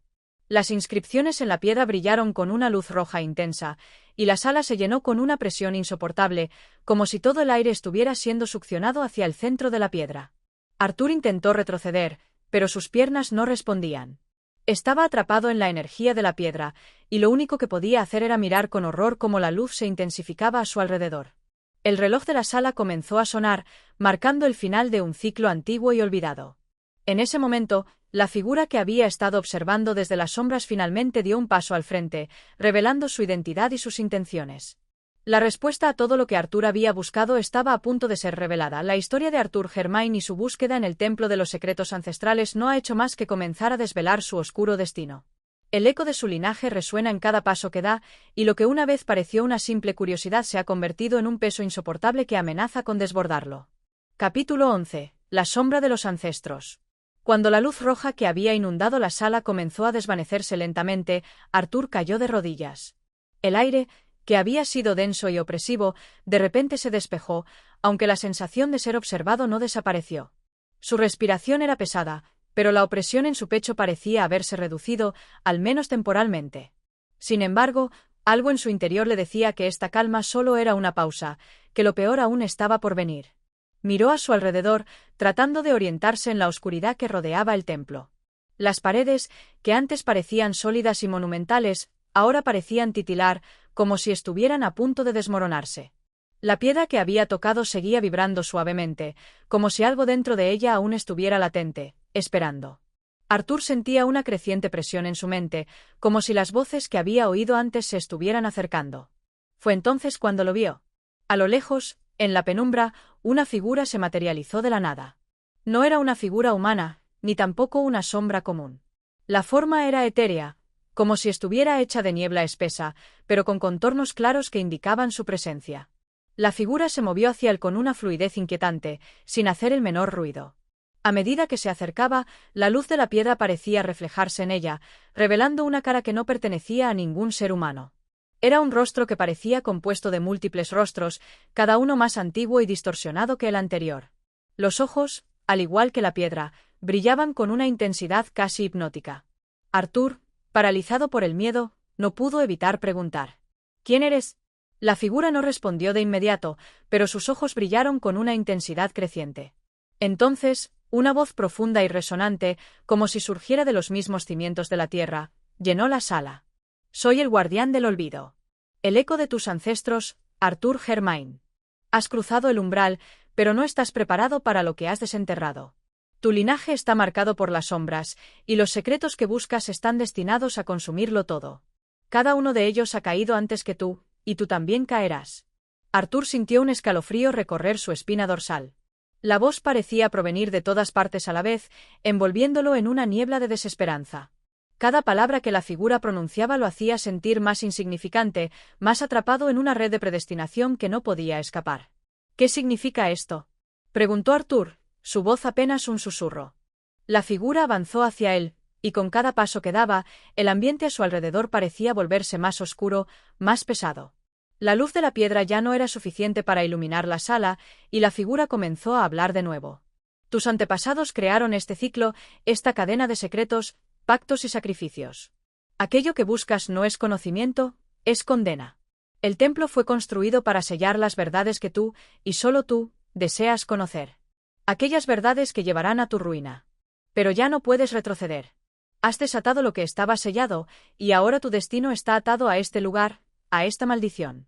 A: Las inscripciones en la piedra brillaron con una luz roja intensa, y la sala se llenó con una presión insoportable, como si todo el aire estuviera siendo succionado hacia el centro de la piedra. Arthur intentó retroceder, pero sus piernas no respondían. Estaba atrapado en la energía de la piedra, y lo único que podía hacer era mirar con horror cómo la luz se intensificaba a su alrededor. El reloj de la sala comenzó a sonar, marcando el final de un ciclo antiguo y olvidado. En ese momento, la figura que había estado observando desde las sombras finalmente dio un paso al frente, revelando su identidad y sus intenciones. La respuesta a todo lo que Arthur había buscado estaba a punto de ser revelada. La historia de Arthur Germain y su búsqueda en el Templo de los Secretos Ancestrales no ha hecho más que comenzar a desvelar su oscuro destino. El eco de su linaje resuena en cada paso que da, y lo que una vez pareció una simple curiosidad se ha convertido en un peso insoportable que amenaza con desbordarlo. Capítulo 11. La sombra de los ancestros. Cuando la luz roja que había inundado la sala comenzó a desvanecerse lentamente, Arthur cayó de rodillas. El aire, que había sido denso y opresivo, de repente se despejó, aunque la sensación de ser observado no desapareció. Su respiración era pesada, pero la opresión en su pecho parecía haberse reducido, al menos temporalmente. Sin embargo, algo en su interior le decía que esta calma solo era una pausa, que lo peor aún estaba por venir. Miró a su alrededor, tratando de orientarse en la oscuridad que rodeaba el templo. Las paredes, que antes parecían sólidas y monumentales, ahora parecían titilar, como si estuvieran a punto de desmoronarse. La piedra que había tocado seguía vibrando suavemente, como si algo dentro de ella aún estuviera latente, esperando. Arthur sentía una creciente presión en su mente, como si las voces que había oído antes se estuvieran acercando. Fue entonces cuando lo vio. A lo lejos, en la penumbra, una figura se materializó de la nada. No era una figura humana, ni tampoco una sombra común. La forma era etérea, como si estuviera hecha de niebla espesa, pero con contornos claros que indicaban su presencia. La figura se movió hacia él con una fluidez inquietante, sin hacer el menor ruido. A medida que se acercaba, la luz de la piedra parecía reflejarse en ella, revelando una cara que no pertenecía a ningún ser humano. Era un rostro que parecía compuesto de múltiples rostros, cada uno más antiguo y distorsionado que el anterior. Los ojos, al igual que la piedra, brillaban con una intensidad casi hipnótica. Arthur, paralizado por el miedo, no pudo evitar preguntar: ¿Quién eres? La figura no respondió de inmediato, pero sus ojos brillaron con una intensidad creciente. Entonces, una voz profunda y resonante, como si surgiera de los mismos cimientos de la tierra, llenó la sala. Soy el guardián del olvido. El eco de tus ancestros, Arthur Germain. Has cruzado el umbral, pero no estás preparado para lo que has desenterrado. Tu linaje está marcado por las sombras, y los secretos que buscas están destinados a consumirlo todo. Cada uno de ellos ha caído antes que tú, y tú también caerás. Arthur sintió un escalofrío recorrer su espina dorsal. La voz parecía provenir de todas partes a la vez, envolviéndolo en una niebla de desesperanza. Cada palabra que la figura pronunciaba lo hacía sentir más insignificante, más atrapado en una red de predestinación que no podía escapar. ¿Qué significa esto?, preguntó Arthur, su voz apenas un susurro. La figura avanzó hacia él, y con cada paso que daba, el ambiente a su alrededor parecía volverse más oscuro, más pesado. La luz de la piedra ya no era suficiente para iluminar la sala, y la figura comenzó a hablar de nuevo. Tus antepasados crearon este ciclo, esta cadena de secretos, pactos y sacrificios. Aquello que buscas no es conocimiento, es condena. El templo fue construido para sellar las verdades que tú, y solo tú, deseas conocer. Aquellas verdades que llevarán a tu ruina. Pero ya no puedes retroceder. Has desatado lo que estaba sellado, y ahora tu destino está atado a este lugar, a esta maldición.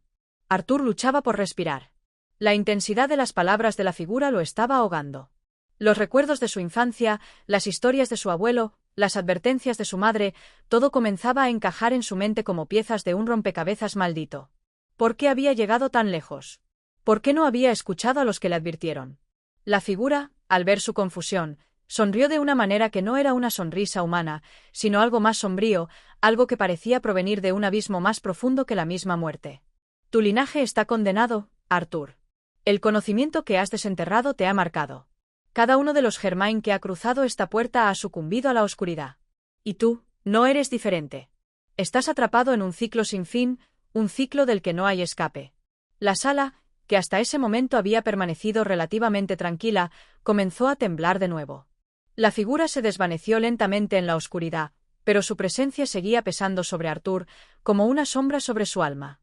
A: Arthur luchaba por respirar. La intensidad de las palabras de la figura lo estaba ahogando. Los recuerdos de su infancia, las historias de su abuelo, las advertencias de su madre, todo comenzaba a encajar en su mente como piezas de un rompecabezas maldito. ¿Por qué había llegado tan lejos? ¿Por qué no había escuchado a los que le advirtieron? La figura, al ver su confusión, sonrió de una manera que no era una sonrisa humana, sino algo más sombrío, algo que parecía provenir de un abismo más profundo que la misma muerte. Tu linaje está condenado, Arthur. El conocimiento que has desenterrado te ha marcado. Cada uno de los Germain que ha cruzado esta puerta ha sucumbido a la oscuridad. Y tú, no eres diferente. Estás atrapado en un ciclo sin fin, un ciclo del que no hay escape. La sala, que hasta ese momento había permanecido relativamente tranquila, comenzó a temblar de nuevo. La figura se desvaneció lentamente en la oscuridad, pero su presencia seguía pesando sobre Arthur, como una sombra sobre su alma.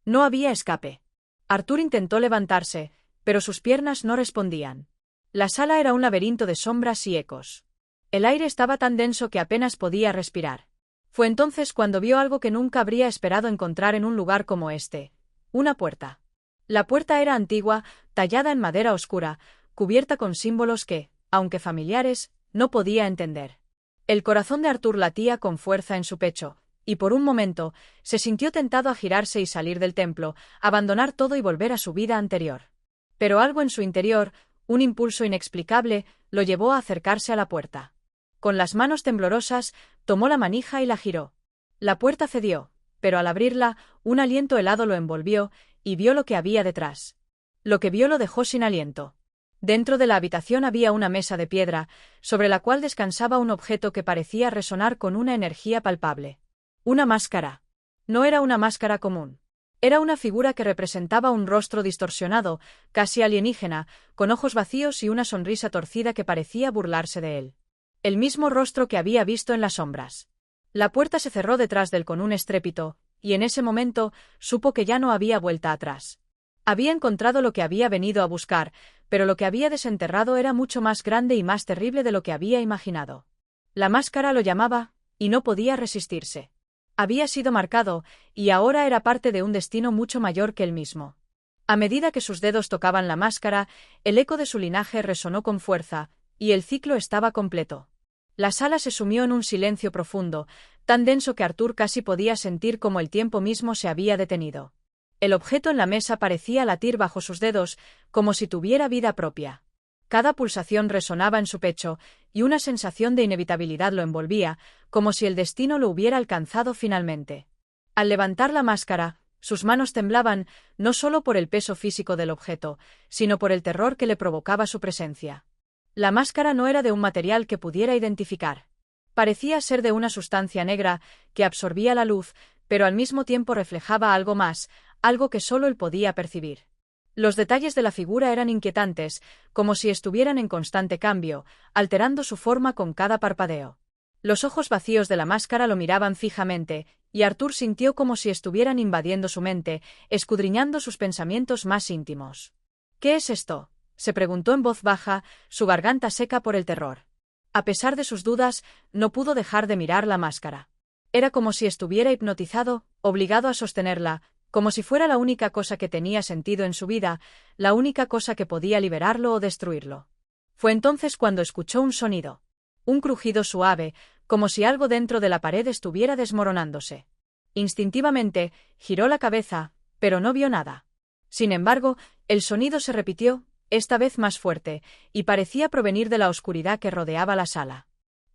A: No había escape. Arthur intentó levantarse, pero sus piernas no respondían. La sala era un laberinto de sombras y ecos. El aire estaba tan denso que apenas podía respirar. Fue entonces cuando vio algo que nunca habría esperado encontrar en un lugar como este: una puerta. La puerta era antigua, tallada en madera oscura, cubierta con símbolos que, aunque familiares, no podía entender. El corazón de Arthur latía con fuerza en su pecho, y por un momento, se sintió tentado a girarse y salir del templo, abandonar todo y volver a su vida anterior. Pero algo en su interior, un impulso inexplicable, lo llevó a acercarse a la puerta. Con las manos temblorosas, tomó la manija y la giró. La puerta cedió, pero al abrirla, un aliento helado lo envolvió, y vio lo que había detrás. Lo que vio lo dejó sin aliento. Dentro de la habitación había una mesa de piedra, sobre la cual descansaba un objeto que parecía resonar con una energía palpable. Una máscara. No era una máscara común. Era una figura que representaba un rostro distorsionado, casi alienígena, con ojos vacíos y una sonrisa torcida que parecía burlarse de él. El mismo rostro que había visto en las sombras. La puerta se cerró detrás de él con un estrépito, y en ese momento supo que ya no había vuelta atrás. Había encontrado lo que había venido a buscar, pero lo que había desenterrado era mucho más grande y más terrible de lo que había imaginado. La máscara lo llamaba, y no podía resistirse. Había sido marcado, y ahora era parte de un destino mucho mayor que él mismo. A medida que sus dedos tocaban la máscara, el eco de su linaje resonó con fuerza, y el ciclo estaba completo. La sala se sumió en un silencio profundo, tan denso que Arthur casi podía sentir cómo el tiempo mismo se había detenido. El objeto en la mesa parecía latir bajo sus dedos, como si tuviera vida propia. Cada pulsación resonaba en su pecho, y una sensación de inevitabilidad lo envolvía, como si el destino lo hubiera alcanzado finalmente. Al levantar la máscara, sus manos temblaban, no solo por el peso físico del objeto, sino por el terror que le provocaba su presencia. La máscara no era de un material que pudiera identificar. Parecía ser de una sustancia negra, que absorbía la luz, pero al mismo tiempo reflejaba algo más, algo que solo él podía percibir. Los detalles de la figura eran inquietantes, como si estuvieran en constante cambio, alterando su forma con cada parpadeo. Los ojos vacíos de la máscara lo miraban fijamente, y Arthur sintió como si estuvieran invadiendo su mente, escudriñando sus pensamientos más íntimos. «¿Qué es esto?», se preguntó en voz baja, su garganta seca por el terror. A pesar de sus dudas, no pudo dejar de mirar la máscara. Era como si estuviera hipnotizado, obligado a sostenerla, como si fuera la única cosa que tenía sentido en su vida, la única cosa que podía liberarlo o destruirlo. Fue entonces cuando escuchó un sonido. Un crujido suave, como si algo dentro de la pared estuviera desmoronándose. Instintivamente, giró la cabeza, pero no vio nada. Sin embargo, el sonido se repitió, esta vez más fuerte, y parecía provenir de la oscuridad que rodeaba la sala.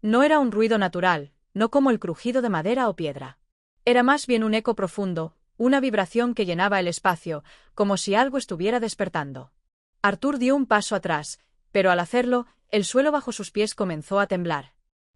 A: No era un ruido natural, no como el crujido de madera o piedra. Era más bien un eco profundo, una vibración que llenaba el espacio, como si algo estuviera despertando. Arthur dio un paso atrás, pero al hacerlo, el suelo bajo sus pies comenzó a temblar.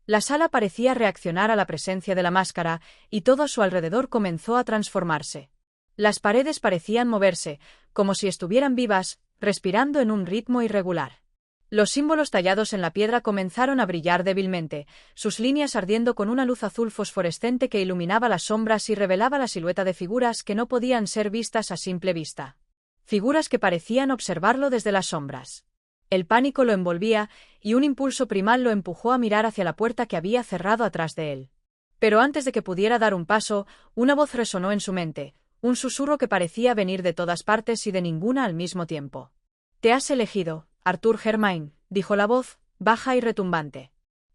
A: La sala parecía reaccionar a la presencia de la máscara, y todo a su alrededor comenzó a transformarse. Las paredes parecían moverse, como si estuvieran vivas, respirando en un ritmo irregular. Los símbolos tallados en la piedra comenzaron a brillar débilmente, sus líneas ardiendo con una luz azul fosforescente que iluminaba las sombras y revelaba la silueta de figuras que no podían ser vistas a simple vista. Figuras que parecían observarlo desde las sombras. El pánico lo envolvía, y un impulso primal lo empujó a mirar hacia la puerta que había cerrado atrás de él. Pero antes de que pudiera dar un paso, una voz resonó en su mente, un susurro que parecía venir de todas partes y de ninguna al mismo tiempo. «Te has elegido, Arthur Germain», dijo la voz, baja y retumbante.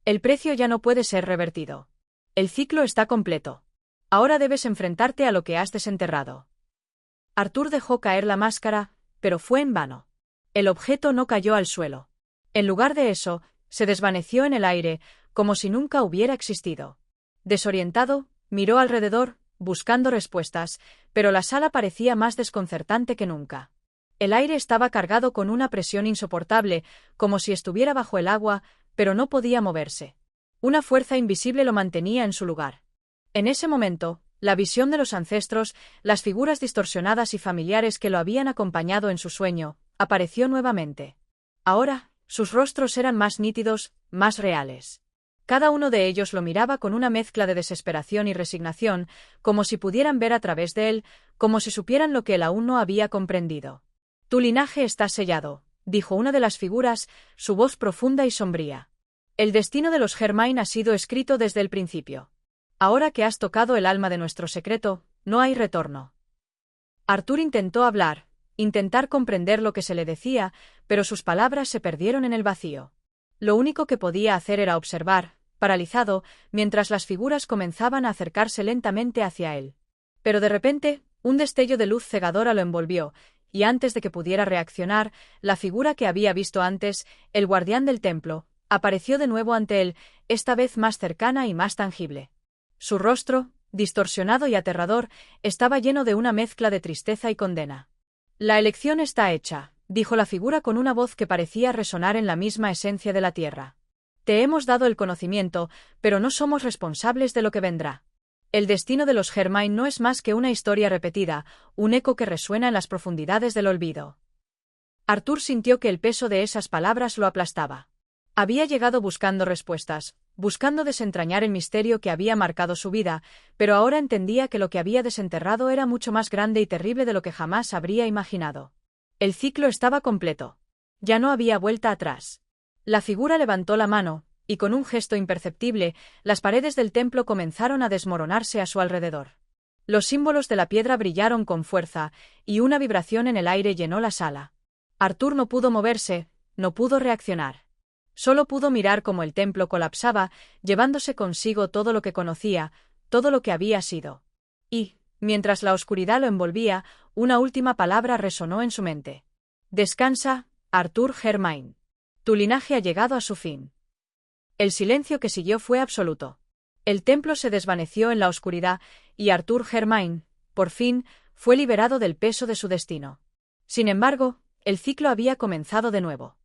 A: «El precio ya no puede ser revertido. El ciclo está completo. Ahora debes enfrentarte a lo que has desenterrado». Arthur dejó caer la máscara, pero fue en vano. El objeto no cayó al suelo. En lugar de eso, se desvaneció en el aire, como si nunca hubiera existido. Desorientado, miró alrededor, buscando respuestas, pero la sala parecía más desconcertante que nunca. El aire estaba cargado con una presión insoportable, como si estuviera bajo el agua, pero no podía moverse. Una fuerza invisible lo mantenía en su lugar. En ese momento, la visión de los ancestros, las figuras distorsionadas y familiares que lo habían acompañado en su sueño, apareció nuevamente. Ahora, sus rostros eran más nítidos, más reales. Cada uno de ellos lo miraba con una mezcla de desesperación y resignación, como si pudieran ver a través de él, como si supieran lo que él aún no había comprendido. «Tu linaje está sellado», dijo una de las figuras, su voz profunda y sombría. «El destino de los Germain ha sido escrito desde el principio. Ahora que has tocado el alma de nuestro secreto, no hay retorno». Arthur intentó hablar, intentar comprender lo que se le decía, pero sus palabras se perdieron en el vacío. Lo único que podía hacer era observar, paralizado, mientras las figuras comenzaban a acercarse lentamente hacia él. Pero de repente, un destello de luz cegadora lo envolvió, y antes de que pudiera reaccionar, la figura que había visto antes, el guardián del templo, apareció de nuevo ante él, esta vez más cercana y más tangible. Su rostro, distorsionado y aterrador, estaba lleno de una mezcla de tristeza y condena. «La elección está hecha», dijo la figura con una voz que parecía resonar en la misma esencia de la tierra. «Te hemos dado el conocimiento, pero no somos responsables de lo que vendrá. El destino de los Germain no es más que una historia repetida, un eco que resuena en las profundidades del olvido». Arthur sintió que el peso de esas palabras lo aplastaba. Había llegado buscando respuestas, buscando desentrañar el misterio que había marcado su vida, pero ahora entendía que lo que había desenterrado era mucho más grande y terrible de lo que jamás habría imaginado. El ciclo estaba completo. Ya no había vuelta atrás. La figura levantó la mano, y con un gesto imperceptible, las paredes del templo comenzaron a desmoronarse a su alrededor. Los símbolos de la piedra brillaron con fuerza, y una vibración en el aire llenó la sala. Arthur no pudo moverse, no pudo reaccionar. Solo pudo mirar cómo el templo colapsaba, llevándose consigo todo lo que conocía, todo lo que había sido. Y, mientras la oscuridad lo envolvía, una última palabra resonó en su mente. Descansa, Arthur Germain. Tu linaje ha llegado a su fin. El silencio que siguió fue absoluto. El templo se desvaneció en la oscuridad, y Arthur Germain, por fin, fue liberado del peso de su destino. Sin embargo, el ciclo había comenzado de nuevo.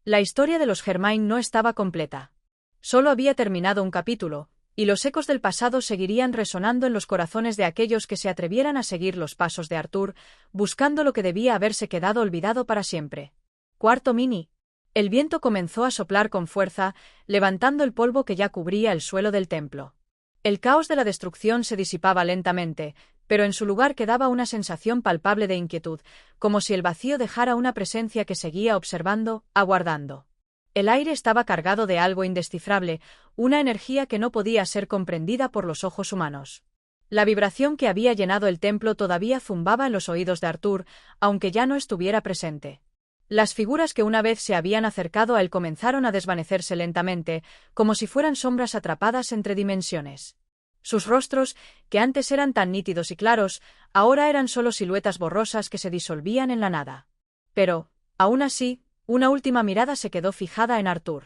A: La historia de los Germain no estaba completa. Solo había terminado un capítulo, y los ecos del pasado seguirían resonando en los corazones de aquellos que se atrevieran a seguir los pasos de Arthur, buscando lo que debía haberse quedado olvidado para siempre. Cuarto mini. El viento comenzó a soplar con fuerza, levantando el polvo que ya cubría el suelo del templo. El caos de la destrucción se disipaba lentamente, pero en su lugar quedaba una sensación palpable de inquietud, como si el vacío dejara una presencia que seguía observando, aguardando. El aire estaba cargado de algo indescifrable, una energía que no podía ser comprendida por los ojos humanos. La vibración que había llenado el templo todavía zumbaba en los oídos de Arthur, aunque ya no estuviera presente. Las figuras que una vez se habían acercado a él comenzaron a desvanecerse lentamente, como si fueran sombras atrapadas entre dimensiones. Sus rostros, que antes eran tan nítidos y claros, ahora eran solo siluetas borrosas que se disolvían en la nada. Pero, aún así, una última mirada se quedó fijada en Arthur.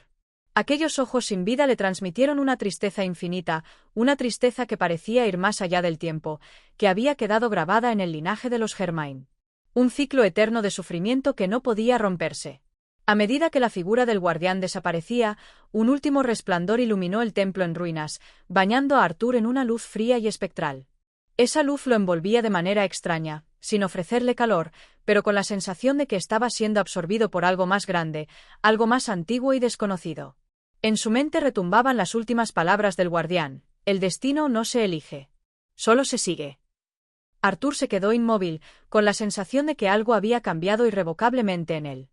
A: Aquellos ojos sin vida le transmitieron una tristeza infinita, una tristeza que parecía ir más allá del tiempo, que había quedado grabada en el linaje de los Germain. Un ciclo eterno de sufrimiento que no podía romperse. A medida que la figura del guardián desaparecía, un último resplandor iluminó el templo en ruinas, bañando a Arthur en una luz fría y espectral. Esa luz lo envolvía de manera extraña, sin ofrecerle calor, pero con la sensación de que estaba siendo absorbido por algo más grande, algo más antiguo y desconocido. En su mente retumbaban las últimas palabras del guardián: el destino no se elige, solo se sigue. Arthur se quedó inmóvil, con la sensación de que algo había cambiado irrevocablemente en él.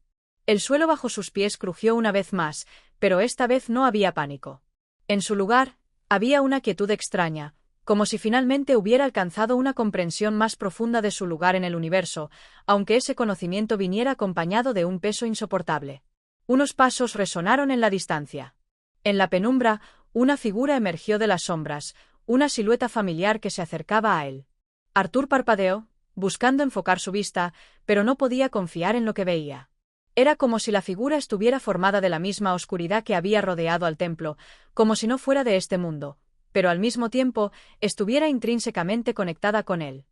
A: El suelo bajo sus pies crujió una vez más, pero esta vez no había pánico. En su lugar, había una quietud extraña, como si finalmente hubiera alcanzado una comprensión más profunda de su lugar en el universo, aunque ese conocimiento viniera acompañado de un peso insoportable. Unos pasos resonaron en la distancia. En la penumbra, una figura emergió de las sombras, una silueta familiar que se acercaba a él. Arthur parpadeó, buscando enfocar su vista, pero no podía confiar en lo que veía. Era como si la figura estuviera formada de la misma oscuridad que había rodeado al templo, como si no fuera de este mundo, pero al mismo tiempo estuviera intrínsecamente conectada con él.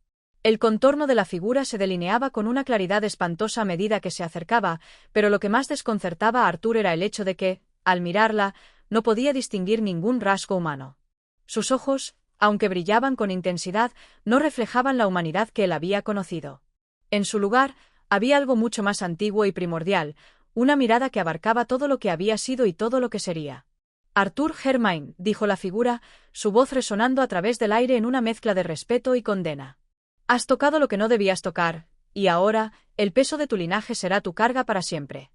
A: El contorno de la figura se delineaba con una claridad espantosa a medida que se acercaba, pero lo que más desconcertaba a Arthur era el hecho de que, al mirarla, no podía distinguir ningún rasgo humano. Sus ojos, aunque brillaban con intensidad, no reflejaban la humanidad que él había conocido. En su lugar, había algo mucho más antiguo y primordial, una mirada que abarcaba todo lo que había sido y todo lo que sería. Arthur Germain, dijo la figura, su voz resonando a través del aire en una mezcla de respeto y condena. Has tocado lo que no debías tocar, y ahora, el peso de tu linaje será tu carga para siempre.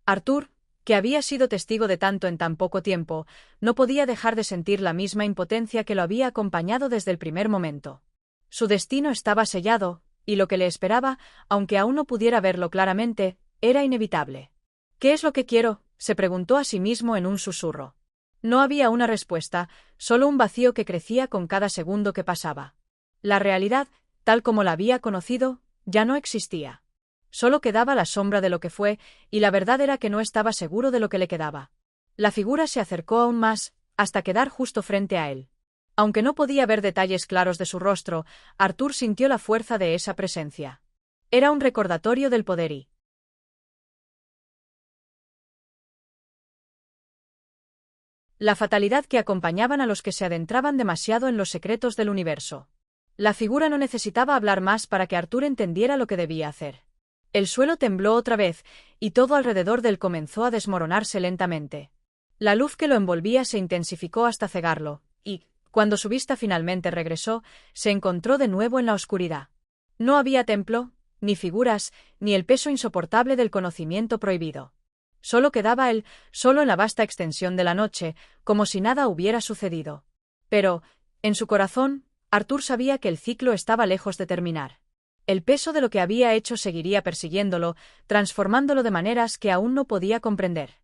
A: Arthur, que había sido testigo de tanto en tan poco tiempo, no podía dejar de sentir la misma impotencia que lo había acompañado desde el primer momento. Su destino estaba sellado, y lo que le esperaba, aunque aún no pudiera verlo claramente, era inevitable. ¿Qué es lo que quiero?, se preguntó a sí mismo en un susurro. No había una respuesta, solo un vacío que crecía con cada segundo que pasaba. La realidad, tal como la había conocido, ya no existía. Solo quedaba la sombra de lo que fue, y la verdad era que no estaba seguro de lo que le quedaba. La figura se acercó aún más, hasta quedar justo frente a él. Aunque no podía ver detalles claros de su rostro, Arthur sintió la fuerza de esa presencia. Era un recordatorio del poder y la fatalidad que acompañaban a los que se adentraban demasiado en los secretos del universo. La figura no necesitaba hablar más para que Arthur entendiera lo que debía hacer. El suelo tembló otra vez, y todo alrededor de él comenzó a desmoronarse lentamente. La luz que lo envolvía se intensificó hasta cegarlo, y, cuando su vista finalmente regresó, se encontró de nuevo en la oscuridad. No había templo, ni figuras, ni el peso insoportable del conocimiento prohibido. Solo quedaba él, solo en la vasta extensión de la noche, como si nada hubiera sucedido. Pero, en su corazón, Arthur sabía que el ciclo estaba lejos de terminar. El peso de lo que había hecho seguiría persiguiéndolo, transformándolo de maneras que aún no podía comprender.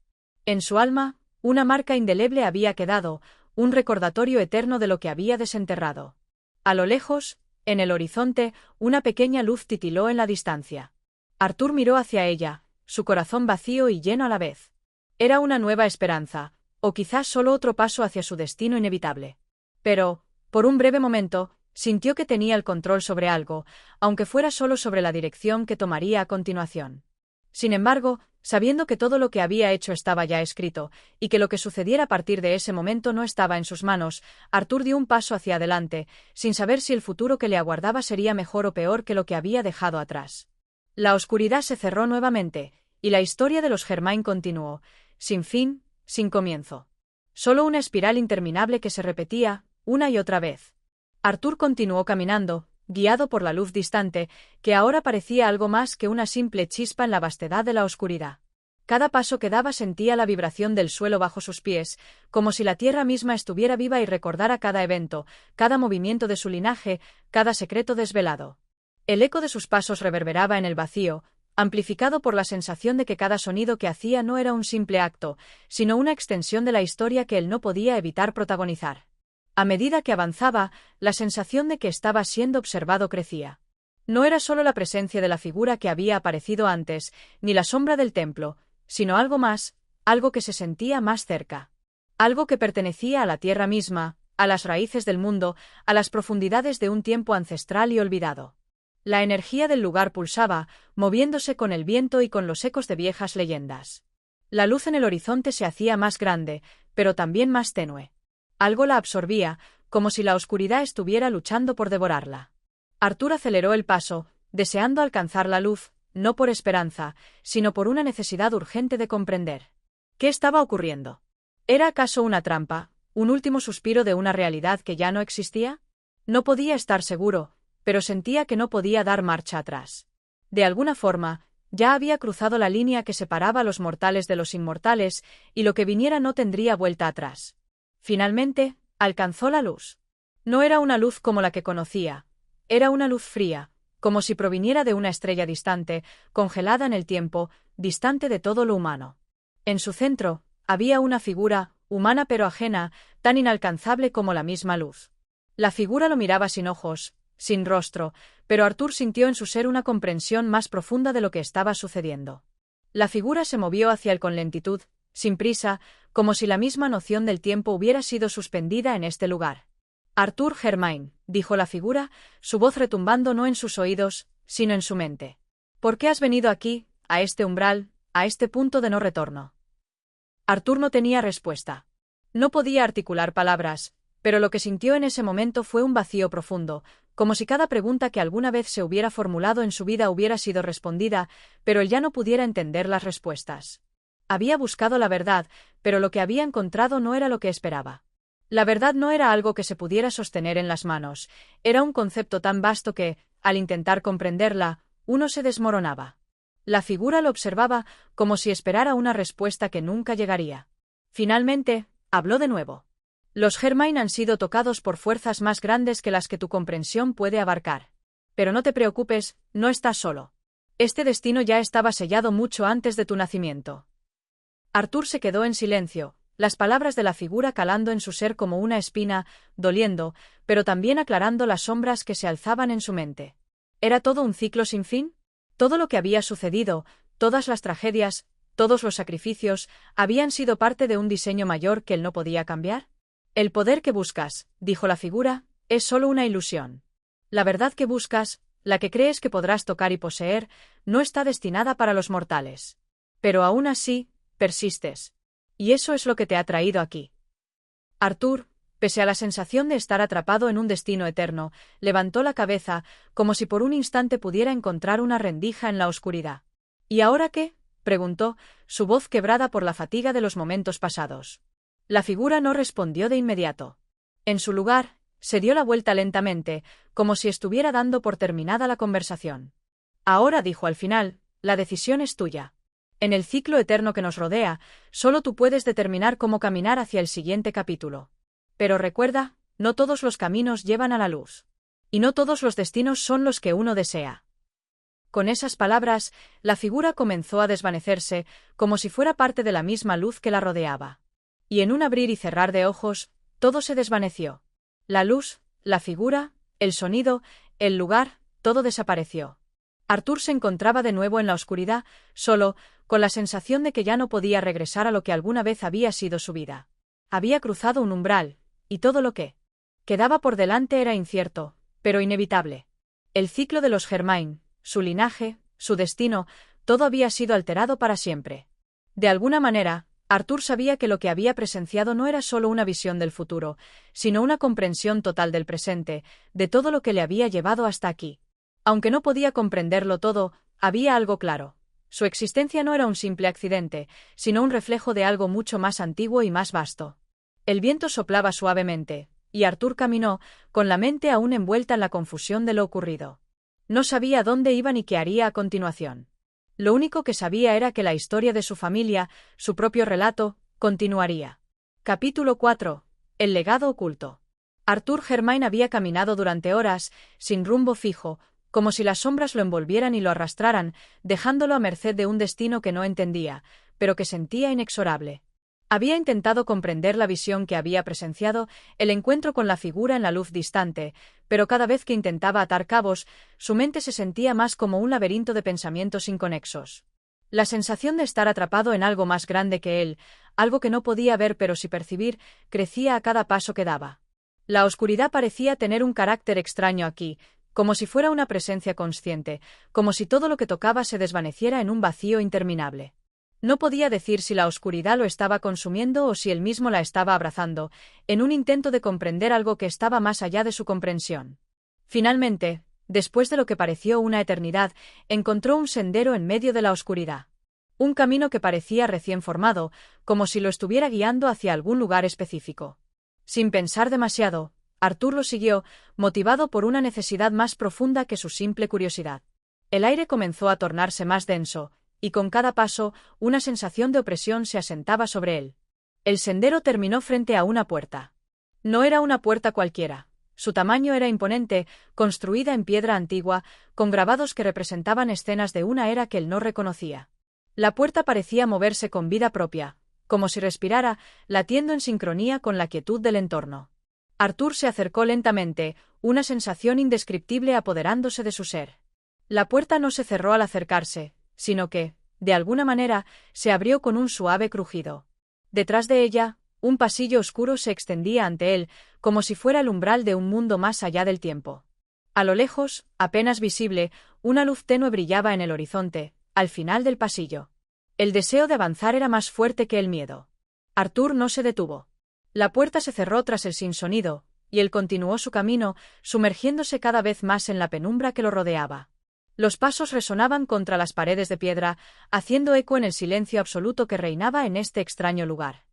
A: En su alma, una marca indeleble había quedado, un recordatorio eterno de lo que había desenterrado. A lo lejos, en el horizonte, una pequeña luz titiló en la distancia. Arthur miró hacia ella, su corazón vacío y lleno a la vez. Era una nueva esperanza, o quizás solo otro paso hacia su destino inevitable. Pero, por un breve momento, sintió que tenía el control sobre algo, aunque fuera solo sobre la dirección que tomaría a continuación. Sin embargo, sabiendo que todo lo que había hecho estaba ya escrito, y que lo que sucediera a partir de ese momento no estaba en sus manos, Arthur dio un paso hacia adelante, sin saber si el futuro que le aguardaba sería mejor o peor que lo que había dejado atrás. La oscuridad se cerró nuevamente, y la historia de los Germain continuó, sin fin, sin comienzo. Solo una espiral interminable que se repetía, una y otra vez. Arthur continuó caminando, guiado por la luz distante, que ahora parecía algo más que una simple chispa en la vastedad de la oscuridad. Cada paso que daba sentía la vibración del suelo bajo sus pies, como si la tierra misma estuviera viva y recordara cada evento, cada movimiento de su linaje, cada secreto desvelado. El eco de sus pasos reverberaba en el vacío, amplificado por la sensación de que cada sonido que hacía no era un simple acto, sino una extensión de la historia que él no podía evitar protagonizar. A medida que avanzaba, la sensación de que estaba siendo observado crecía. No era solo la presencia de la figura que había aparecido antes, ni la sombra del templo, sino algo más, algo que se sentía más cerca. Algo que pertenecía a la tierra misma, a las raíces del mundo, a las profundidades de un tiempo ancestral y olvidado. La energía del lugar pulsaba, moviéndose con el viento y con los ecos de viejas leyendas. La luz en el horizonte se hacía más grande, pero también más tenue. Algo la absorbía, como si la oscuridad estuviera luchando por devorarla. Arthur aceleró el paso, deseando alcanzar la luz, no por esperanza, sino por una necesidad urgente de comprender. ¿Qué estaba ocurriendo? ¿Era acaso una trampa, un último suspiro de una realidad que ya no existía? No podía estar seguro, pero sentía que no podía dar marcha atrás. De alguna forma, ya había cruzado la línea que separaba a los mortales de los inmortales, y lo que viniera no tendría vuelta atrás. Finalmente, alcanzó la luz. No era una luz como la que conocía. Era una luz fría, como si proviniera de una estrella distante, congelada en el tiempo, distante de todo lo humano. En su centro, había una figura, humana pero ajena, tan inalcanzable como la misma luz. La figura lo miraba sin ojos, sin rostro, pero Arthur sintió en su ser una comprensión más profunda de lo que estaba sucediendo. La figura se movió hacia él con lentitud, sin prisa, como si la misma noción del tiempo hubiera sido suspendida en este lugar. Arthur Germain, dijo la figura, su voz retumbando no en sus oídos, sino en su mente. ¿Por qué has venido aquí, a este umbral, a este punto de no retorno? Arthur no tenía respuesta. No podía articular palabras, pero lo que sintió en ese momento fue un vacío profundo, como si cada pregunta que alguna vez se hubiera formulado en su vida hubiera sido respondida, pero él ya no pudiera entender las respuestas. Había buscado la verdad, pero lo que había encontrado no era lo que esperaba. La verdad no era algo que se pudiera sostener en las manos, era un concepto tan vasto que, al intentar comprenderla, uno se desmoronaba. La figura lo observaba, como si esperara una respuesta que nunca llegaría. Finalmente, habló de nuevo. Los Germain han sido tocados por fuerzas más grandes que las que tu comprensión puede abarcar. Pero no te preocupes, no estás solo. Este destino ya estaba sellado mucho antes de tu nacimiento. Arthur se quedó en silencio, las palabras de la figura calando en su ser como una espina, doliendo, pero también aclarando las sombras que se alzaban en su mente. ¿Era todo un ciclo sin fin? Todo lo que había sucedido, todas las tragedias, todos los sacrificios, habían sido parte de un diseño mayor que él no podía cambiar. El poder que buscas, dijo la figura, es solo una ilusión. La verdad que buscas, la que crees que podrás tocar y poseer, no está destinada para los mortales. Pero aún así, persistes. Y eso es lo que te ha traído aquí. Arthur, pese a la sensación de estar atrapado en un destino eterno, levantó la cabeza, como si por un instante pudiera encontrar una rendija en la oscuridad. ¿Y ahora qué? preguntó, su voz quebrada por la fatiga de los momentos pasados. La figura no respondió de inmediato. En su lugar, se dio la vuelta lentamente, como si estuviera dando por terminada la conversación. Ahora, dijo al final, la decisión es tuya. En el ciclo eterno que nos rodea, solo tú puedes determinar cómo caminar hacia el siguiente capítulo. Pero recuerda, no todos los caminos llevan a la luz. Y no todos los destinos son los que uno desea. Con esas palabras, la figura comenzó a desvanecerse, como si fuera parte de la misma luz que la rodeaba. Y en un abrir y cerrar de ojos, todo se desvaneció. La luz, la figura, el sonido, el lugar, todo desapareció. Arthur se encontraba de nuevo en la oscuridad, solo, con la sensación de que ya no podía regresar a lo que alguna vez había sido su vida. Había cruzado un umbral, y todo lo que quedaba por delante era incierto, pero inevitable. El ciclo de los Germain, su linaje, su destino, todo había sido alterado para siempre. De alguna manera, Arthur sabía que lo que había presenciado no era solo una visión del futuro, sino una comprensión total del presente, de todo lo que le había llevado hasta aquí. Aunque no podía comprenderlo todo, había algo claro. Su existencia no era un simple accidente, sino un reflejo de algo mucho más antiguo y más vasto. El viento soplaba suavemente, y Arthur caminó, con la mente aún envuelta en la confusión de lo ocurrido. No sabía dónde iba ni qué haría a continuación. Lo único que sabía era que la historia de su familia, su propio relato, continuaría. Capítulo 4. El legado oculto. Arthur Germain había caminado durante horas, sin rumbo fijo, como si las sombras lo envolvieran y lo arrastraran, dejándolo a merced de un destino que no entendía, pero que sentía inexorable. Había intentado comprender la visión que había presenciado, el encuentro con la figura en la luz distante, pero cada vez que intentaba atar cabos, su mente se sentía más como un laberinto de pensamientos inconexos. La sensación de estar atrapado en algo más grande que él, algo que no podía ver pero sí percibir, crecía a cada paso que daba. La oscuridad parecía tener un carácter extraño aquí, como si fuera una presencia consciente, como si todo lo que tocaba se desvaneciera en un vacío interminable. No podía decir si la oscuridad lo estaba consumiendo o si él mismo la estaba abrazando, en un intento de comprender algo que estaba más allá de su comprensión. Finalmente, después de lo que pareció una eternidad, encontró un sendero en medio de la oscuridad. Un camino que parecía recién formado, como si lo estuviera guiando hacia algún lugar específico. Sin pensar demasiado, Arthur lo siguió, motivado por una necesidad más profunda que su simple curiosidad. El aire comenzó a tornarse más denso, y con cada paso, una sensación de opresión se asentaba sobre él. El sendero terminó frente a una puerta. No era una puerta cualquiera. Su tamaño era imponente, construida en piedra antigua, con grabados que representaban escenas de una era que él no reconocía. La puerta parecía moverse con vida propia, como si respirara, latiendo en sincronía con la quietud del entorno. Arthur se acercó lentamente, una sensación indescriptible apoderándose de su ser. La puerta no se cerró al acercarse, sino que, de alguna manera, se abrió con un suave crujido. Detrás de ella, un pasillo oscuro se extendía ante él, como si fuera el umbral de un mundo más allá del tiempo. A lo lejos, apenas visible, una luz tenue brillaba en el horizonte, al final del pasillo. El deseo de avanzar era más fuerte que el miedo. Arthur no se detuvo. La puerta se cerró tras él sin sonido, y él continuó su camino, sumergiéndose cada vez más en la penumbra que lo rodeaba. Los pasos resonaban contra las paredes de piedra, haciendo eco en el silencio absoluto que reinaba en este extraño lugar.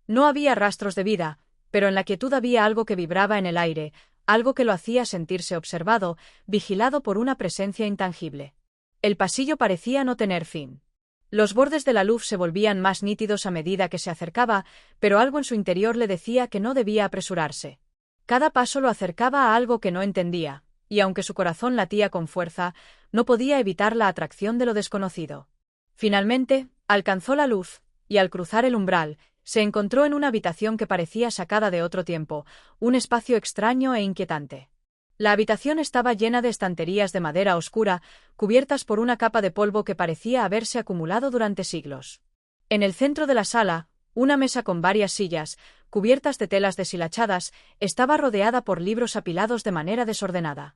A: No había rastros de vida, pero en la quietud había algo que vibraba en el aire, algo que lo hacía sentirse observado, vigilado por una presencia intangible. El pasillo parecía no tener fin. Los bordes de la luz se volvían más nítidos a medida que se acercaba, pero algo en su interior le decía que no debía apresurarse. Cada paso lo acercaba a algo que no entendía, y aunque su corazón latía con fuerza, no podía evitar la atracción de lo desconocido. Finalmente, alcanzó la luz, y al cruzar el umbral, se encontró en una habitación que parecía sacada de otro tiempo, un espacio extraño e inquietante. La habitación estaba llena de estanterías de madera oscura, cubiertas por una capa de polvo que parecía haberse acumulado durante siglos. En el centro de la sala, una mesa con varias sillas, cubiertas de telas deshilachadas, estaba rodeada por libros apilados de manera desordenada.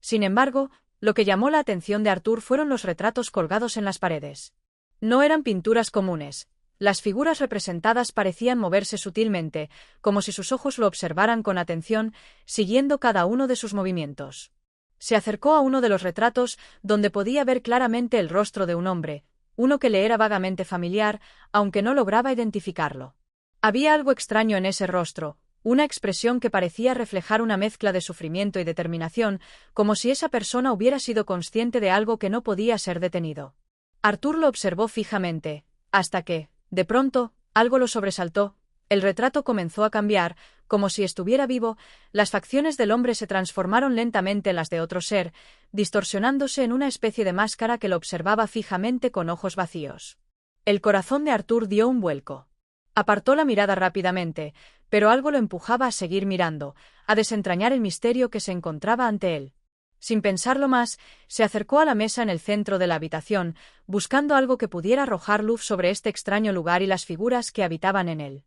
A: Sin embargo, lo que llamó la atención de Arthur fueron los retratos colgados en las paredes. No eran pinturas comunes. Las figuras representadas parecían moverse sutilmente, como si sus ojos lo observaran con atención, siguiendo cada uno de sus movimientos. Se acercó a uno de los retratos, donde podía ver claramente el rostro de un hombre, uno que le era vagamente familiar, aunque no lograba identificarlo. Había algo extraño en ese rostro, una expresión que parecía reflejar una mezcla de sufrimiento y determinación, como si esa persona hubiera sido consciente de algo que no podía ser detenido. Arthur lo observó fijamente, hasta que, de pronto, algo lo sobresaltó. El retrato comenzó a cambiar, como si estuviera vivo, las facciones del hombre se transformaron lentamente en las de otro ser, distorsionándose en una especie de máscara que lo observaba fijamente con ojos vacíos. El corazón de Arthur dio un vuelco. Apartó la mirada rápidamente, pero algo lo empujaba a seguir mirando, a desentrañar el misterio que se encontraba ante él. Sin pensarlo más, se acercó a la mesa en el centro de la habitación, buscando algo que pudiera arrojar luz sobre este extraño lugar y las figuras que habitaban en él.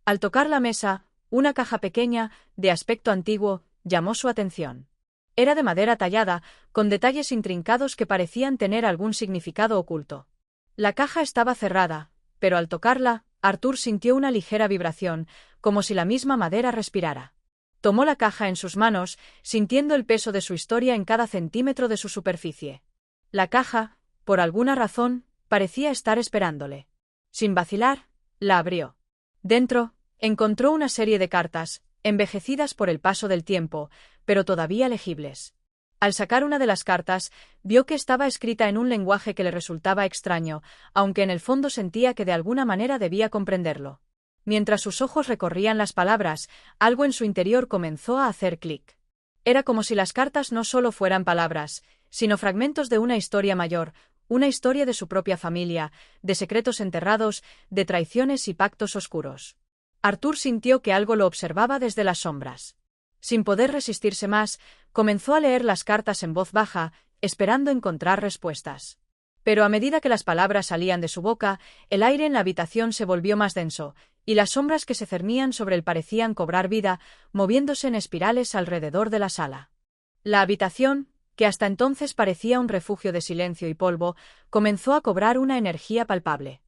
A: Al tocar la mesa, una caja pequeña, de aspecto antiguo, llamó su atención. Era de madera tallada, con detalles intrincados que parecían tener algún significado oculto. La caja estaba cerrada, pero al tocarla, Arthur sintió una ligera vibración, como si la misma madera respirara. Tomó la caja en sus manos, sintiendo el peso de su historia en cada centímetro de su superficie. La caja, por alguna razón, parecía estar esperándole. Sin vacilar, la abrió. Dentro, encontró una serie de cartas, envejecidas por el paso del tiempo, pero todavía legibles. Al sacar una de las cartas, vio que estaba escrita en un lenguaje que le resultaba extraño, aunque en el fondo sentía que de alguna manera debía comprenderlo. Mientras sus ojos recorrían las palabras, algo en su interior comenzó a hacer clic. Era como si las cartas no solo fueran palabras, sino fragmentos de una historia mayor, una historia de su propia familia, de secretos enterrados, de traiciones y pactos oscuros. Arthur sintió que algo lo observaba desde las sombras. Sin poder resistirse más, comenzó a leer las cartas en voz baja, esperando encontrar respuestas. Pero a medida que las palabras salían de su boca, el aire en la habitación se volvió más denso, y las sombras que se cernían sobre él parecían cobrar vida, moviéndose en espirales alrededor de la sala. La habitación, que hasta entonces parecía un refugio de silencio y polvo, comenzó a cobrar una energía palpable.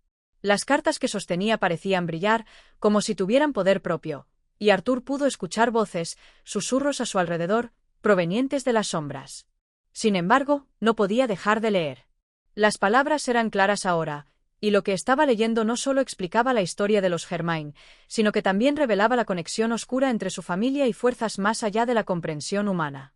A: Las cartas que sostenía parecían brillar, como si tuvieran poder propio, y Arthur pudo escuchar voces, susurros a su alrededor, provenientes de las sombras. Sin embargo, no podía dejar de leer. Las palabras eran claras ahora, y lo que estaba leyendo no solo explicaba la historia de los Germain, sino que también revelaba la conexión oscura entre su familia y fuerzas más allá de la comprensión humana.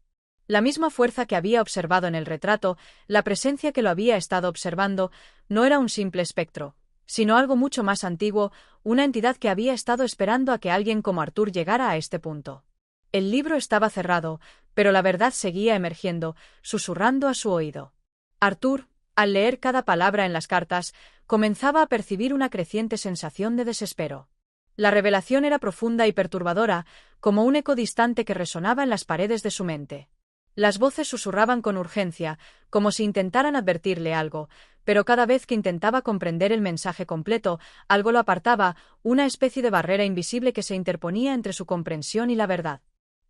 A: La misma fuerza que había observado en el retrato, la presencia que lo había estado observando, no era un simple espectro, sino algo mucho más antiguo, una entidad que había estado esperando a que alguien como Arthur llegara a este punto. El libro estaba cerrado, pero la verdad seguía emergiendo, susurrando a su oído. Arthur, al leer cada palabra en las cartas, comenzaba a percibir una creciente sensación de desespero. La revelación era profunda y perturbadora, como un eco distante que resonaba en las paredes de su mente. Las voces susurraban con urgencia, como si intentaran advertirle algo, pero cada vez que intentaba comprender el mensaje completo, algo lo apartaba, una especie de barrera invisible que se interponía entre su comprensión y la verdad.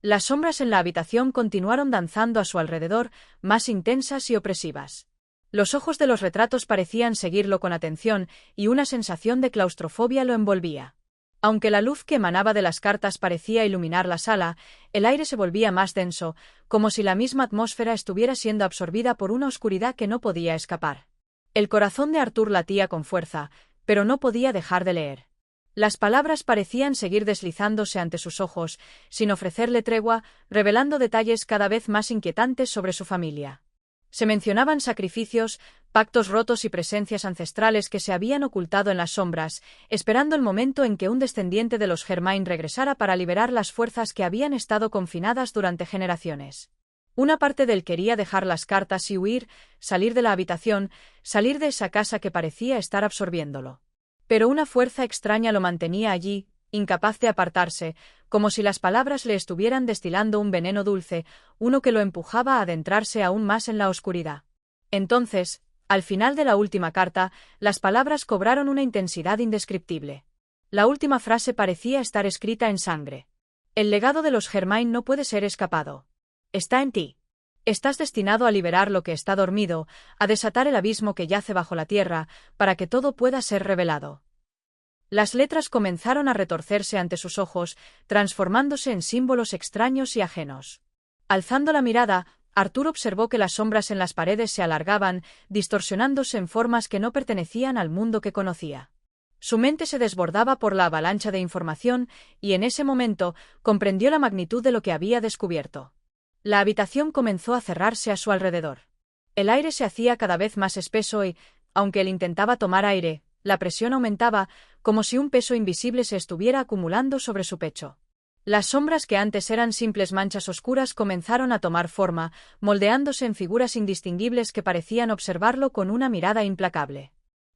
A: Las sombras en la habitación continuaron danzando a su alrededor, más intensas y opresivas. Los ojos de los retratos parecían seguirlo con atención, y una sensación de claustrofobia lo envolvía. Aunque la luz que emanaba de las cartas parecía iluminar la sala, el aire se volvía más denso, como si la misma atmósfera estuviera siendo absorbida por una oscuridad que no podía escapar. El corazón de Arthur latía con fuerza, pero no podía dejar de leer. Las palabras parecían seguir deslizándose ante sus ojos, sin ofrecerle tregua, revelando detalles cada vez más inquietantes sobre su familia. Se mencionaban sacrificios, pactos rotos y presencias ancestrales que se habían ocultado en las sombras, esperando el momento en que un descendiente de los Germain regresara para liberar las fuerzas que habían estado confinadas durante generaciones. Una parte de él quería dejar las cartas y huir, salir de la habitación, salir de esa casa que parecía estar absorbiéndolo. Pero una fuerza extraña lo mantenía allí, incapaz de apartarse, como si las palabras le estuvieran destilando un veneno dulce, uno que lo empujaba a adentrarse aún más en la oscuridad. Entonces, al final de la última carta, las palabras cobraron una intensidad indescriptible. La última frase parecía estar escrita en sangre. El legado de los Germain no puede ser escapado. Está en ti. Estás destinado a liberar lo que está dormido, a desatar el abismo que yace bajo la tierra, para que todo pueda ser revelado. Las letras comenzaron a retorcerse ante sus ojos, transformándose en símbolos extraños y ajenos. Alzando la mirada, Arthur observó que las sombras en las paredes se alargaban, distorsionándose en formas que no pertenecían al mundo que conocía. Su mente se desbordaba por la avalancha de información y en ese momento comprendió la magnitud de lo que había descubierto. La habitación comenzó a cerrarse a su alrededor. El aire se hacía cada vez más espeso y, aunque él intentaba tomar aire, la presión aumentaba, como si un peso invisible se estuviera acumulando sobre su pecho. Las sombras que antes eran simples manchas oscuras comenzaron a tomar forma, moldeándose en figuras indistinguibles que parecían observarlo con una mirada implacable.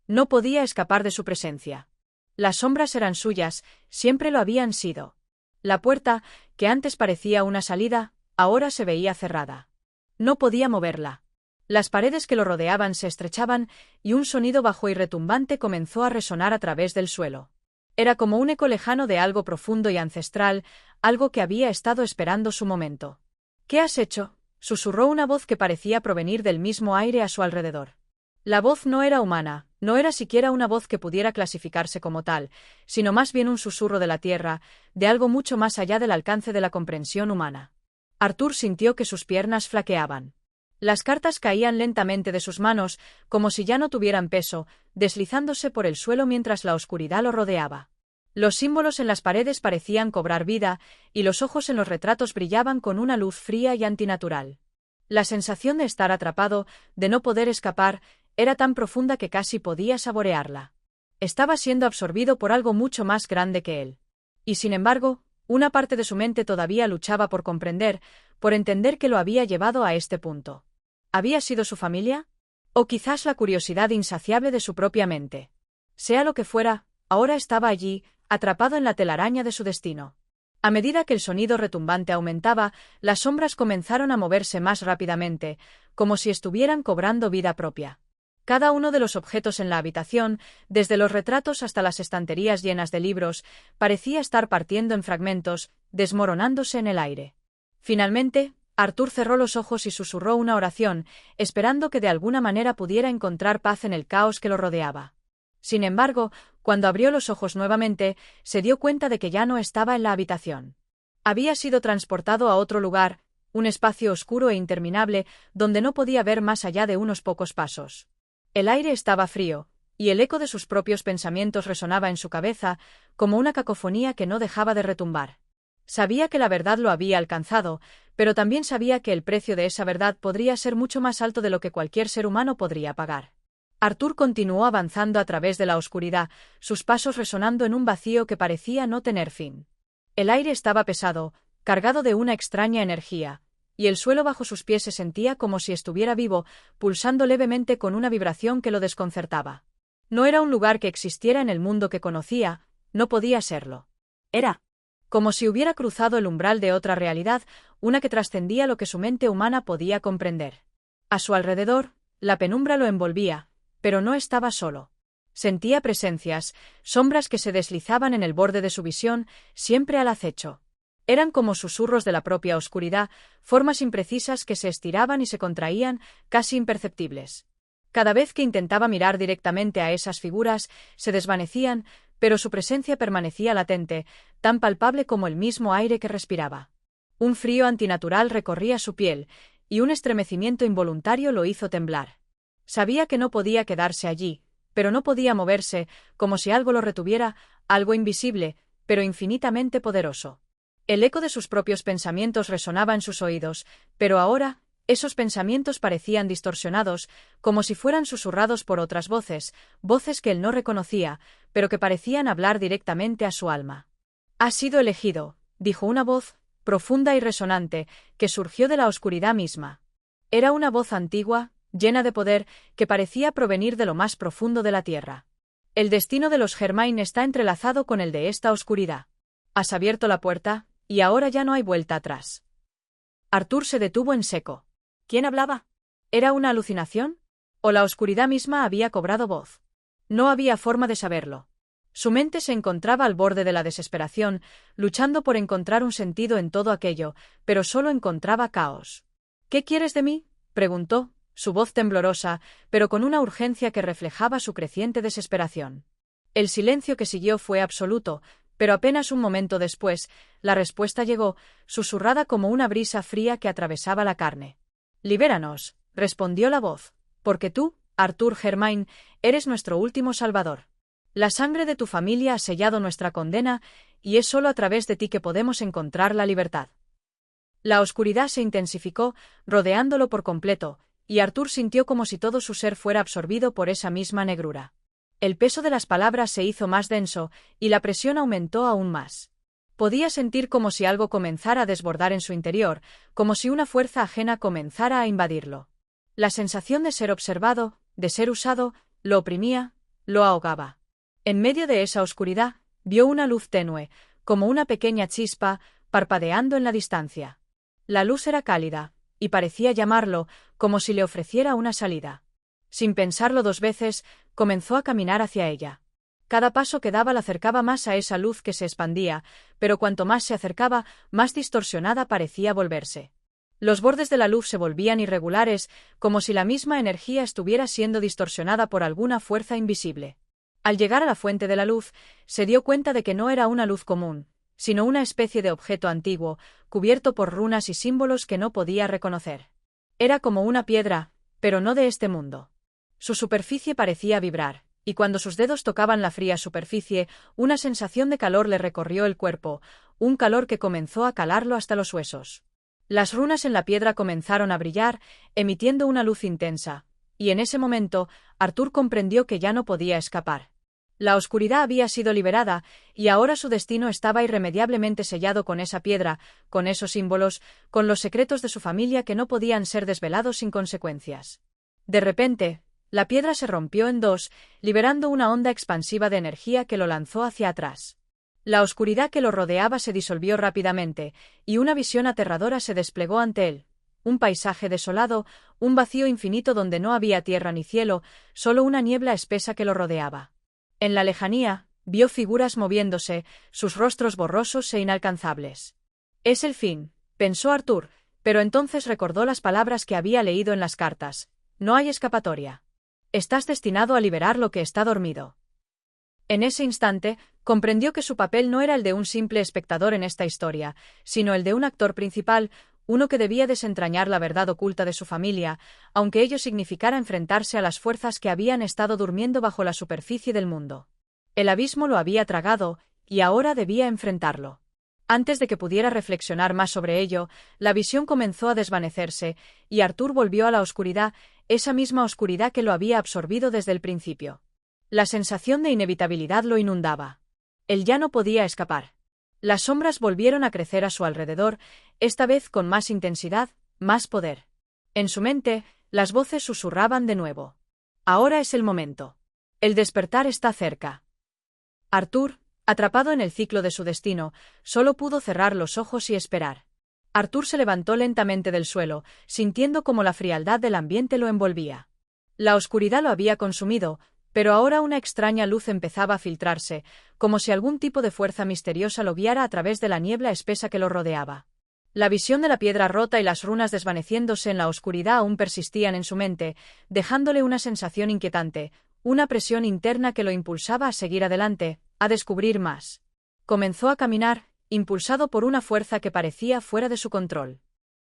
A: No podía escapar de su presencia. Las sombras eran suyas, siempre lo habían sido. La puerta, que antes parecía una salida, ahora se veía cerrada. No podía moverla. Las paredes que lo rodeaban se estrechaban y un sonido bajo y retumbante comenzó a resonar a través del suelo. Era como un eco lejano de algo profundo y ancestral, algo que había estado esperando su momento. «¿Qué has hecho?», susurró una voz que parecía provenir del mismo aire a su alrededor. La voz no era humana, no era siquiera una voz que pudiera clasificarse como tal, sino más bien un susurro de la tierra, de algo mucho más allá del alcance de la comprensión humana. Arthur sintió que sus piernas flaqueaban. Las cartas caían lentamente de sus manos, como si ya no tuvieran peso, deslizándose por el suelo mientras la oscuridad lo rodeaba. Los símbolos en las paredes parecían cobrar vida, y los ojos en los retratos brillaban con una luz fría y antinatural. La sensación de estar atrapado, de no poder escapar, era tan profunda que casi podía saborearla. Estaba siendo absorbido por algo mucho más grande que él. Y sin embargo, una parte de su mente todavía luchaba por comprender, por entender qué lo había llevado a este punto. ¿Había sido su familia? ¿O quizás la curiosidad insaciable de su propia mente? Sea lo que fuera, ahora estaba allí, atrapado en la telaraña de su destino. A medida que el sonido retumbante aumentaba, las sombras comenzaron a moverse más rápidamente, como si estuvieran cobrando vida propia. Cada uno de los objetos en la habitación, desde los retratos hasta las estanterías llenas de libros, parecía estar partiendo en fragmentos, desmoronándose en el aire. Finalmente, Arthur cerró los ojos y susurró una oración, esperando que de alguna manera pudiera encontrar paz en el caos que lo rodeaba. Sin embargo, cuando abrió los ojos nuevamente, se dio cuenta de que ya no estaba en la habitación. Había sido transportado a otro lugar, un espacio oscuro e interminable, donde no podía ver más allá de unos pocos pasos. El aire estaba frío, y el eco de sus propios pensamientos resonaba en su cabeza, como una cacofonía que no dejaba de retumbar. Sabía que la verdad lo había alcanzado, pero también sabía que el precio de esa verdad podría ser mucho más alto de lo que cualquier ser humano podría pagar. Arthur continuó avanzando a través de la oscuridad, sus pasos resonando en un vacío que parecía no tener fin. El aire estaba pesado, cargado de una extraña energía, y el suelo bajo sus pies se sentía como si estuviera vivo, pulsando levemente con una vibración que lo desconcertaba. No era un lugar que existiera en el mundo que conocía, no podía serlo. Era como si hubiera cruzado el umbral de otra realidad, una que trascendía lo que su mente humana podía comprender. A su alrededor, la penumbra lo envolvía, pero no estaba solo. Sentía presencias, sombras que se deslizaban en el borde de su visión, siempre al acecho. Eran como susurros de la propia oscuridad, formas imprecisas que se estiraban y se contraían, casi imperceptibles. Cada vez que intentaba mirar directamente a esas figuras, se desvanecían, pero su presencia permanecía latente, tan palpable como el mismo aire que respiraba. Un frío antinatural recorría su piel, y un estremecimiento involuntario lo hizo temblar. Sabía que no podía quedarse allí, pero no podía moverse, como si algo lo retuviera, algo invisible, pero infinitamente poderoso. El eco de sus propios pensamientos resonaba en sus oídos, pero ahora, esos pensamientos parecían distorsionados, como si fueran susurrados por otras voces, voces que él no reconocía, pero que parecían hablar directamente a su alma. «Has sido elegido», dijo una voz, profunda y resonante, que surgió de la oscuridad misma. Era una voz antigua, llena de poder, que parecía provenir de lo más profundo de la tierra. «El destino de los Germain está entrelazado con el de esta oscuridad. Has abierto la puerta, y ahora ya no hay vuelta atrás». Arthur se detuvo en seco. ¿Quién hablaba? ¿Era una alucinación? ¿O la oscuridad misma había cobrado voz? No había forma de saberlo. Su mente se encontraba al borde de la desesperación, luchando por encontrar un sentido en todo aquello, pero solo encontraba caos. «¿Qué quieres de mí?», preguntó, su voz temblorosa, pero con una urgencia que reflejaba su creciente desesperación. El silencio que siguió fue absoluto, pero apenas un momento después, la respuesta llegó, susurrada como una brisa fría que atravesaba la carne. Libéranos, respondió la voz, porque tú, Arthur Germain, eres nuestro último salvador. La sangre de tu familia ha sellado nuestra condena, y es solo a través de ti que podemos encontrar la libertad. La oscuridad se intensificó, rodeándolo por completo, y Arthur sintió como si todo su ser fuera absorbido por esa misma negrura. El peso de las palabras se hizo más denso, y la presión aumentó aún más. Podía sentir como si algo comenzara a desbordar en su interior, como si una fuerza ajena comenzara a invadirlo. La sensación de ser observado, de ser usado, lo oprimía, lo ahogaba. En medio de esa oscuridad, vio una luz tenue, como una pequeña chispa, parpadeando en la distancia. La luz era cálida, y parecía llamarlo, como si le ofreciera una salida. Sin pensarlo dos veces, comenzó a caminar hacia ella. Cada paso que daba la acercaba más a esa luz que se expandía, pero cuanto más se acercaba, más distorsionada parecía volverse. Los bordes de la luz se volvían irregulares, como si la misma energía estuviera siendo distorsionada por alguna fuerza invisible. Al llegar a la fuente de la luz, se dio cuenta de que no era una luz común, sino una especie de objeto antiguo, cubierto por runas y símbolos que no podía reconocer. Era como una piedra, pero no de este mundo. Su superficie parecía vibrar, y cuando sus dedos tocaban la fría superficie, una sensación de calor le recorrió el cuerpo, un calor que comenzó a calarlo hasta los huesos. Las runas en la piedra comenzaron a brillar, emitiendo una luz intensa, y en ese momento, Arthur comprendió que ya no podía escapar. La oscuridad había sido liberada, y ahora su destino estaba irremediablemente sellado con esa piedra, con esos símbolos, con los secretos de su familia que no podían ser desvelados sin consecuencias. De repente, la piedra se rompió en dos, liberando una onda expansiva de energía que lo lanzó hacia atrás. La oscuridad que lo rodeaba se disolvió rápidamente, y una visión aterradora se desplegó ante él. Un paisaje desolado, un vacío infinito donde no había tierra ni cielo, solo una niebla espesa que lo rodeaba. En la lejanía, vio figuras moviéndose, sus rostros borrosos e inalcanzables. Es el fin, pensó Arthur, pero entonces recordó las palabras que había leído en las cartas. No hay escapatoria. Estás destinado a liberar lo que está dormido. En ese instante, comprendió que su papel no era el de un simple espectador en esta historia, sino el de un actor principal, uno que debía desentrañar la verdad oculta de su familia, aunque ello significara enfrentarse a las fuerzas que habían estado durmiendo bajo la superficie del mundo. El abismo lo había tragado, y ahora debía enfrentarlo. Antes de que pudiera reflexionar más sobre ello, la visión comenzó a desvanecerse, y Arthur volvió a la oscuridad, esa misma oscuridad que lo había absorbido desde el principio. La sensación de inevitabilidad lo inundaba. Él ya no podía escapar. Las sombras volvieron a crecer a su alrededor, esta vez con más intensidad, más poder. En su mente, las voces susurraban de nuevo. Ahora es el momento. El despertar está cerca. Arthur, atrapado en el ciclo de su destino, solo pudo cerrar los ojos y esperar. Arthur se levantó lentamente del suelo, sintiendo como la frialdad del ambiente lo envolvía. La oscuridad lo había consumido, pero ahora una extraña luz empezaba a filtrarse, como si algún tipo de fuerza misteriosa lo guiara a través de la niebla espesa que lo rodeaba. La visión de la piedra rota y las runas desvaneciéndose en la oscuridad aún persistían en su mente, dejándole una sensación inquietante, una presión interna que lo impulsaba a seguir adelante, a descubrir más. Comenzó a caminar, impulsado por una fuerza que parecía fuera de su control.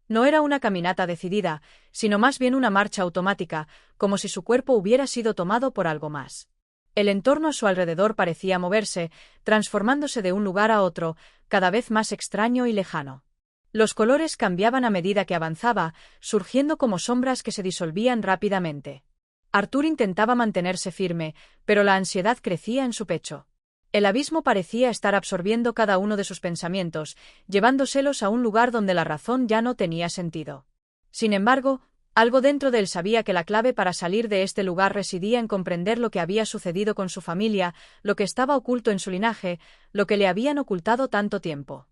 A: No era una caminata decidida, sino más bien una marcha automática, como si su cuerpo hubiera sido tomado por algo más. El entorno a su alrededor parecía moverse, transformándose de un lugar a otro, cada vez más extraño y lejano. Los colores cambiaban a medida que avanzaba, surgiendo como sombras que se disolvían rápidamente. Arthur intentaba mantenerse firme, pero la ansiedad crecía en su pecho. El abismo parecía estar absorbiendo cada uno de sus pensamientos, llevándoselos a un lugar donde la razón ya no tenía sentido. Sin embargo, algo dentro de él sabía que la clave para salir de este lugar residía en comprender lo que había sucedido con su familia, lo que estaba oculto en su linaje, lo que le habían ocultado tanto tiempo.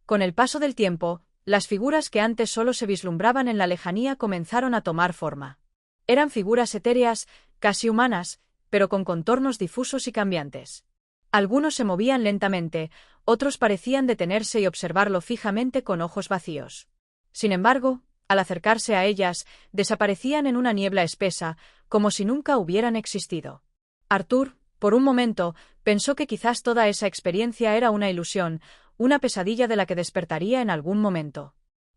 A: Con el paso del tiempo, las figuras que antes solo se vislumbraban en la lejanía comenzaron a tomar forma. Eran figuras etéreas, casi humanas, pero con contornos difusos y cambiantes. Algunos se movían lentamente, otros parecían detenerse y observarlo fijamente con ojos vacíos. Sin embargo, al acercarse a ellas, desaparecían en una niebla espesa, como si nunca hubieran existido. Arthur, por un momento, pensó que quizás toda esa experiencia era una ilusión, una pesadilla de la que despertaría en algún momento.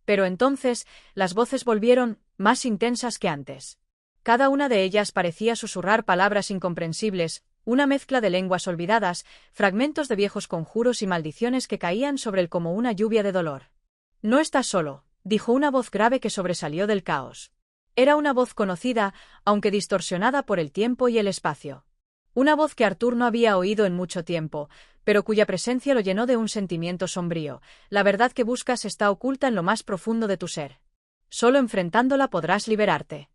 A: Pero entonces, las voces volvieron, más intensas que antes. Cada una de ellas parecía susurrar palabras incomprensibles, una mezcla de lenguas olvidadas, fragmentos de viejos conjuros y maldiciones que caían sobre él como una lluvia de dolor. «No estás solo», dijo una voz grave que sobresalió del caos. Era una voz conocida, aunque distorsionada por el tiempo y el espacio. Una voz que Arthur no había oído en mucho tiempo, pero cuya presencia lo llenó de un sentimiento sombrío. La verdad que buscas está oculta en lo más profundo de tu ser. Solo enfrentándola podrás liberarte.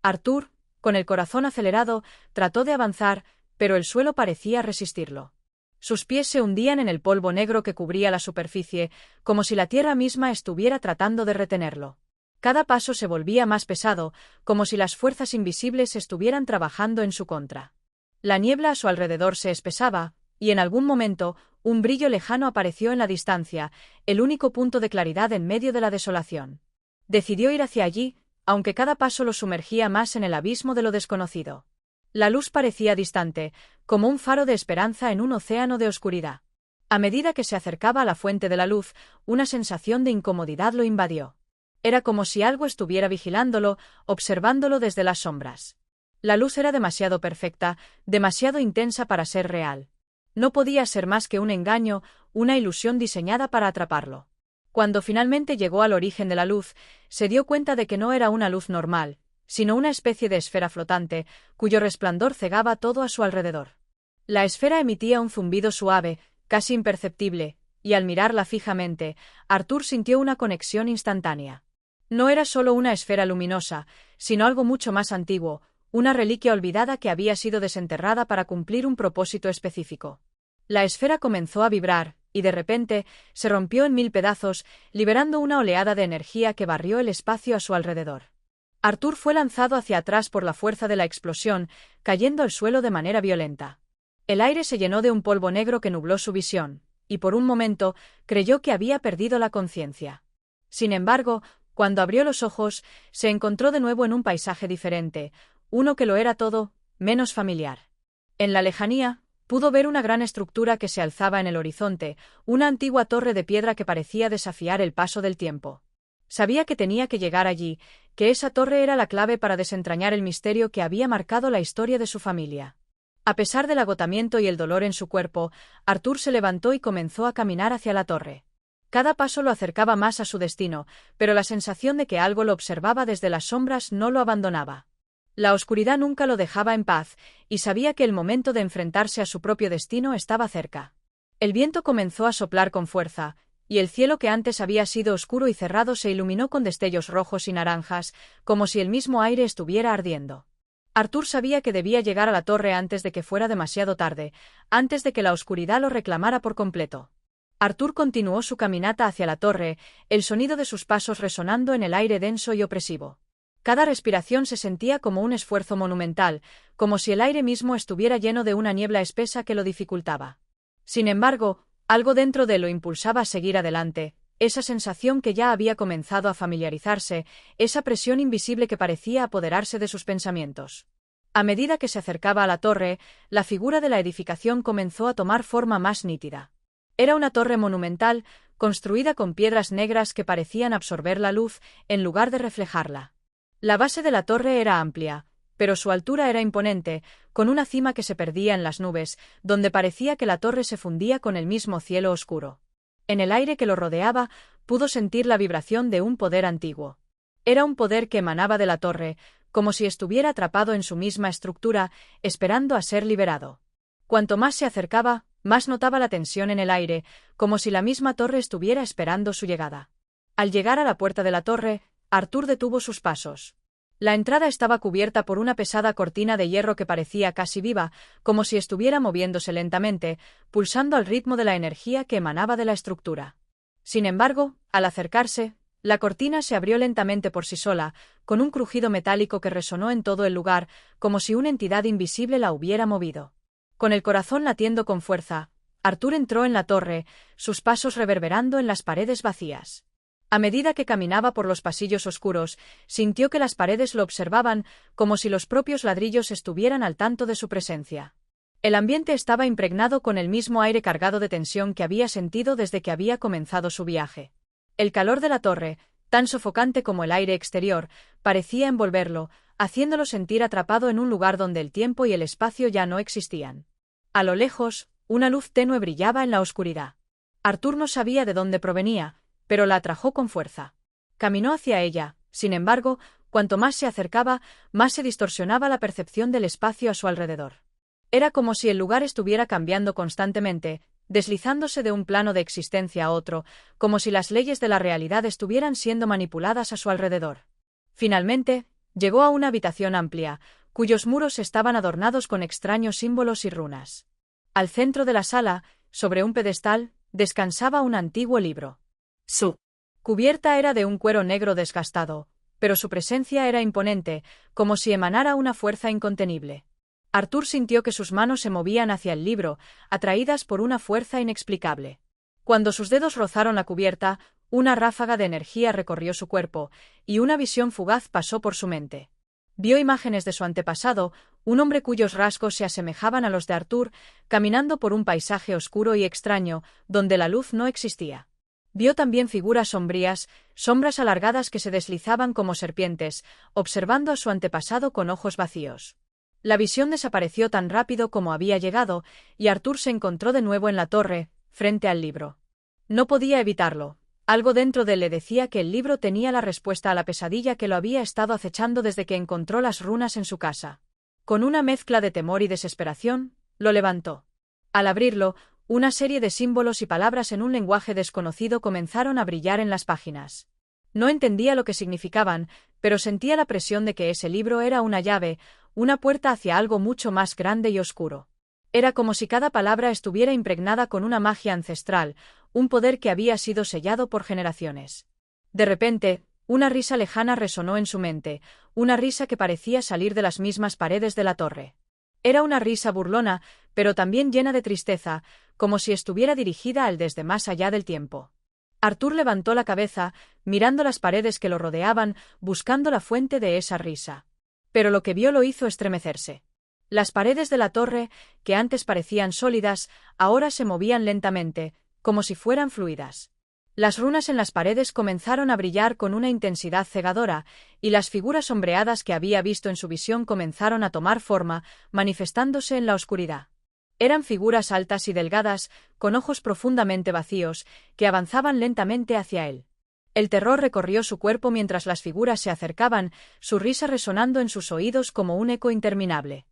A: Arthur, con el corazón acelerado, trató de avanzar, pero el suelo parecía resistirlo. Sus pies se hundían en el polvo negro que cubría la superficie, como si la tierra misma estuviera tratando de retenerlo. Cada paso se volvía más pesado, como si las fuerzas invisibles estuvieran trabajando en su contra. La niebla a su alrededor se espesaba, y en algún momento, un brillo lejano apareció en la distancia, el único punto de claridad en medio de la desolación. Decidió ir hacia allí, aunque cada paso lo sumergía más en el abismo de lo desconocido. La luz parecía distante, como un faro de esperanza en un océano de oscuridad. A medida que se acercaba a la fuente de la luz, una sensación de incomodidad lo invadió. Era como si algo estuviera vigilándolo, observándolo desde las sombras. La luz era demasiado perfecta, demasiado intensa para ser real. No podía ser más que un engaño, una ilusión diseñada para atraparlo. Cuando finalmente llegó al origen de la luz, se dio cuenta de que no era una luz normal, sino una especie de esfera flotante, cuyo resplandor cegaba todo a su alrededor. La esfera emitía un zumbido suave, casi imperceptible, y al mirarla fijamente, Arthur sintió una conexión instantánea. No era solo una esfera luminosa, sino algo mucho más antiguo, una reliquia olvidada que había sido desenterrada para cumplir un propósito específico. La esfera comenzó a vibrar, y de repente, se rompió en 1000 pedazos, liberando una oleada de energía que barrió el espacio a su alrededor. Arthur fue lanzado hacia atrás por la fuerza de la explosión, cayendo al suelo de manera violenta. El aire se llenó de un polvo negro que nubló su visión, y por un momento creyó que había perdido la conciencia. Sin embargo, cuando abrió los ojos, se encontró de nuevo en un paisaje diferente, uno que lo era todo, menos familiar. En la lejanía, pudo ver una gran estructura que se alzaba en el horizonte, una antigua torre de piedra que parecía desafiar el paso del tiempo. Sabía que tenía que llegar allí, que esa torre era la clave para desentrañar el misterio que había marcado la historia de su familia. A pesar del agotamiento y el dolor en su cuerpo, Arthur se levantó y comenzó a caminar hacia la torre. Cada paso lo acercaba más a su destino, pero la sensación de que algo lo observaba desde las sombras no lo abandonaba. La oscuridad nunca lo dejaba en paz, y sabía que el momento de enfrentarse a su propio destino estaba cerca. El viento comenzó a soplar con fuerza, y el cielo que antes había sido oscuro y cerrado se iluminó con destellos rojos y naranjas, como si el mismo aire estuviera ardiendo. Arthur sabía que debía llegar a la torre antes de que fuera demasiado tarde, antes de que la oscuridad lo reclamara por completo. Arthur continuó su caminata hacia la torre, el sonido de sus pasos resonando en el aire denso y opresivo. Cada respiración se sentía como un esfuerzo monumental, como si el aire mismo estuviera lleno de una niebla espesa que lo dificultaba. Sin embargo, algo dentro de él lo impulsaba a seguir adelante, esa sensación que ya había comenzado a familiarizarse, esa presión invisible que parecía apoderarse de sus pensamientos. A medida que se acercaba a la torre, la figura de la edificación comenzó a tomar forma más nítida. Era una torre monumental, construida con piedras negras que parecían absorber la luz, en lugar de reflejarla. La base de la torre era amplia, pero su altura era imponente, con una cima que se perdía en las nubes, donde parecía que la torre se fundía con el mismo cielo oscuro. En el aire que lo rodeaba, pudo sentir la vibración de un poder antiguo. Era un poder que emanaba de la torre, como si estuviera atrapado en su misma estructura, esperando a ser liberado. Cuanto más se acercaba, más notaba la tensión en el aire, como si la misma torre estuviera esperando su llegada. Al llegar a la puerta de la torre, Arthur detuvo sus pasos. La entrada estaba cubierta por una pesada cortina de hierro que parecía casi viva, como si estuviera moviéndose lentamente, pulsando al ritmo de la energía que emanaba de la estructura. Sin embargo, al acercarse, la cortina se abrió lentamente por sí sola, con un crujido metálico que resonó en todo el lugar, como si una entidad invisible la hubiera movido. Con el corazón latiendo con fuerza, Arthur entró en la torre, sus pasos reverberando en las paredes vacías. A medida que caminaba por los pasillos oscuros, sintió que las paredes lo observaban, como si los propios ladrillos estuvieran al tanto de su presencia. El ambiente estaba impregnado con el mismo aire cargado de tensión que había sentido desde que había comenzado su viaje. El calor de la torre, tan sofocante como el aire exterior, parecía envolverlo, haciéndolo sentir atrapado en un lugar donde el tiempo y el espacio ya no existían. A lo lejos, una luz tenue brillaba en la oscuridad. Arthur no sabía de dónde provenía, pero la atrajo con fuerza. Caminó hacia ella, sin embargo, cuanto más se acercaba, más se distorsionaba la percepción del espacio a su alrededor. Era como si el lugar estuviera cambiando constantemente, deslizándose de un plano de existencia a otro, como si las leyes de la realidad estuvieran siendo manipuladas a su alrededor. Finalmente, llegó a una habitación amplia, cuyos muros estaban adornados con extraños símbolos y runas. Al centro de la sala, sobre un pedestal, descansaba un antiguo libro. Su cubierta era de un cuero negro desgastado, pero su presencia era imponente, como si emanara una fuerza incontenible. Arthur sintió que sus manos se movían hacia el libro, atraídas por una fuerza inexplicable. Cuando sus dedos rozaron la cubierta, una ráfaga de energía recorrió su cuerpo, y una visión fugaz pasó por su mente. Vio imágenes de su antepasado, un hombre cuyos rasgos se asemejaban a los de Arthur, caminando por un paisaje oscuro y extraño, donde la luz no existía. Vio también figuras sombrías, sombras alargadas que se deslizaban como serpientes, observando a su antepasado con ojos vacíos. La visión desapareció tan rápido como había llegado, y Arthur se encontró de nuevo en la torre, frente al libro. No podía evitarlo. Algo dentro de él le decía que el libro tenía la respuesta a la pesadilla que lo había estado acechando desde que encontró las runas en su casa. Con una mezcla de temor y desesperación, lo levantó. Al abrirlo, una serie de símbolos y palabras en un lenguaje desconocido comenzaron a brillar en las páginas. No entendía lo que significaban, pero sentía la presión de que ese libro era una llave, una puerta hacia algo mucho más grande y oscuro. Era como si cada palabra estuviera impregnada con una magia ancestral, un poder que había sido sellado por generaciones. De repente, una risa lejana resonó en su mente, una risa que parecía salir de las mismas paredes de la torre. Era una risa burlona, pero también llena de tristeza, como si estuviera dirigida al desde más allá del tiempo. Arthur levantó la cabeza, mirando las paredes que lo rodeaban, buscando la fuente de esa risa. Pero lo que vio lo hizo estremecerse. Las paredes de la torre, que antes parecían sólidas, ahora se movían lentamente, como si fueran fluidas. Las runas en las paredes comenzaron a brillar con una intensidad cegadora, y las figuras sombreadas que había visto en su visión comenzaron a tomar forma, manifestándose en la oscuridad. Eran figuras altas y delgadas, con ojos profundamente vacíos, que avanzaban lentamente hacia él. El terror recorrió su cuerpo mientras las figuras se acercaban, su risa resonando en sus oídos como un eco interminable.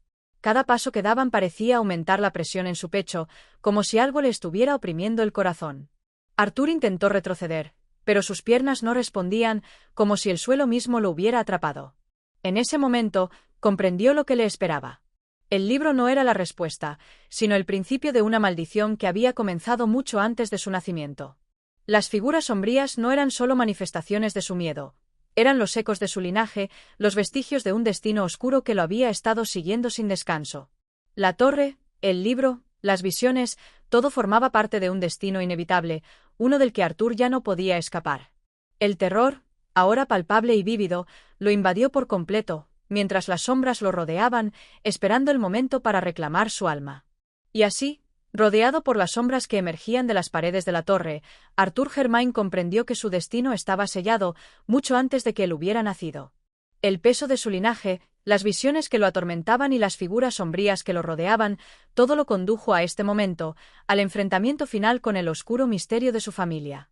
A: Cada paso que daban parecía aumentar la presión en su pecho, como si algo le estuviera oprimiendo el corazón. Arthur intentó retroceder, pero sus piernas no respondían, como si el suelo mismo lo hubiera atrapado. En ese momento, comprendió lo que le esperaba. El libro no era la respuesta, sino el principio de una maldición que había comenzado mucho antes de su nacimiento. Las figuras sombrías no eran solo manifestaciones de su miedo, eran los ecos de su linaje, los vestigios de un destino oscuro que lo había estado siguiendo sin descanso. La torre, el libro, las visiones, todo formaba parte de un destino inevitable, uno del que Arthur ya no podía escapar. El terror, ahora palpable y vívido, lo invadió por completo, mientras las sombras lo rodeaban, esperando el momento para reclamar su alma. Y así, rodeado por las sombras que emergían de las paredes de la torre, Arthur Germain comprendió que su destino estaba sellado mucho antes de que él hubiera nacido. El peso de su linaje, las visiones que lo atormentaban y las figuras sombrías que lo rodeaban, todo lo condujo a este momento, al enfrentamiento final con el oscuro misterio de su familia.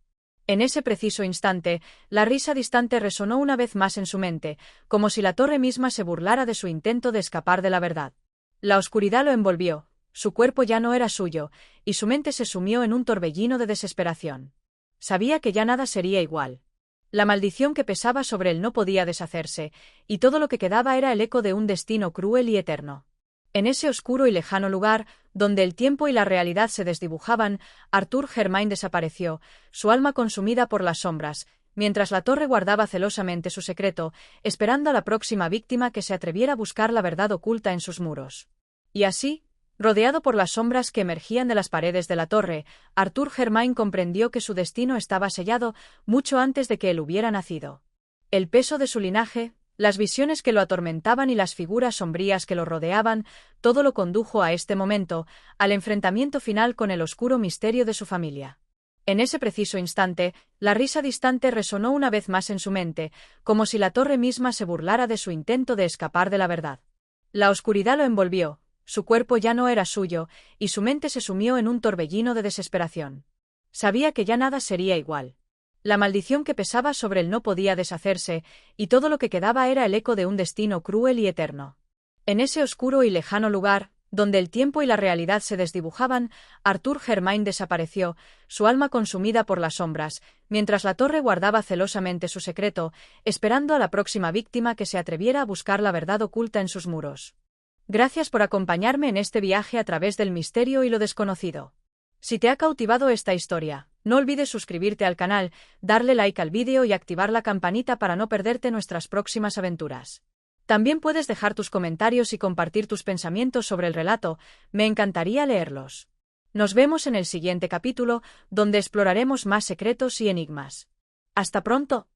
A: En ese preciso instante, la risa distante resonó una vez más en su mente, como si la torre misma se burlara de su intento de escapar de la verdad. La oscuridad lo envolvió. Su cuerpo ya no era suyo, y su mente se sumió en un torbellino de desesperación. Sabía que ya nada sería igual. La maldición que pesaba sobre él no podía deshacerse, y todo lo que quedaba era el eco de un destino cruel y eterno. En ese oscuro y lejano lugar, donde el tiempo y la realidad se desdibujaban, Arthur Germain desapareció, su alma consumida por las sombras, mientras la torre guardaba celosamente su secreto, esperando a la próxima víctima que se atreviera a buscar la verdad oculta en sus muros. Y así, rodeado por las sombras que emergían de las paredes de la torre, Arthur Germain comprendió que su destino estaba sellado mucho antes de que él hubiera nacido. El peso de su linaje, las visiones que lo atormentaban y las figuras sombrías que lo rodeaban, todo lo condujo a este momento, al enfrentamiento final con el oscuro misterio de su familia. En ese preciso instante, la risa distante resonó una vez más en su mente, como si la torre misma se burlara de su intento de escapar de la verdad. La oscuridad lo envolvió, su cuerpo ya no era suyo, y su mente se sumió en un torbellino de desesperación. Sabía que ya nada sería igual. La maldición que pesaba sobre él no podía deshacerse, y todo lo que quedaba era el eco de un destino cruel y eterno. En ese oscuro y lejano lugar, donde el tiempo y la realidad se desdibujaban, Arthur Germain desapareció, su alma consumida por las sombras, mientras la torre guardaba celosamente su secreto, esperando a la próxima víctima que se atreviera a buscar la verdad oculta en sus muros. Gracias por acompañarme en este viaje a través del misterio y lo desconocido. Si te ha cautivado esta historia, no olvides suscribirte al canal, darle like al vídeo y activar la campanita para no perderte nuestras próximas aventuras. También puedes dejar tus comentarios y compartir tus pensamientos sobre el relato, me encantaría leerlos. Nos vemos en el siguiente capítulo, donde exploraremos más secretos y enigmas. ¡Hasta pronto!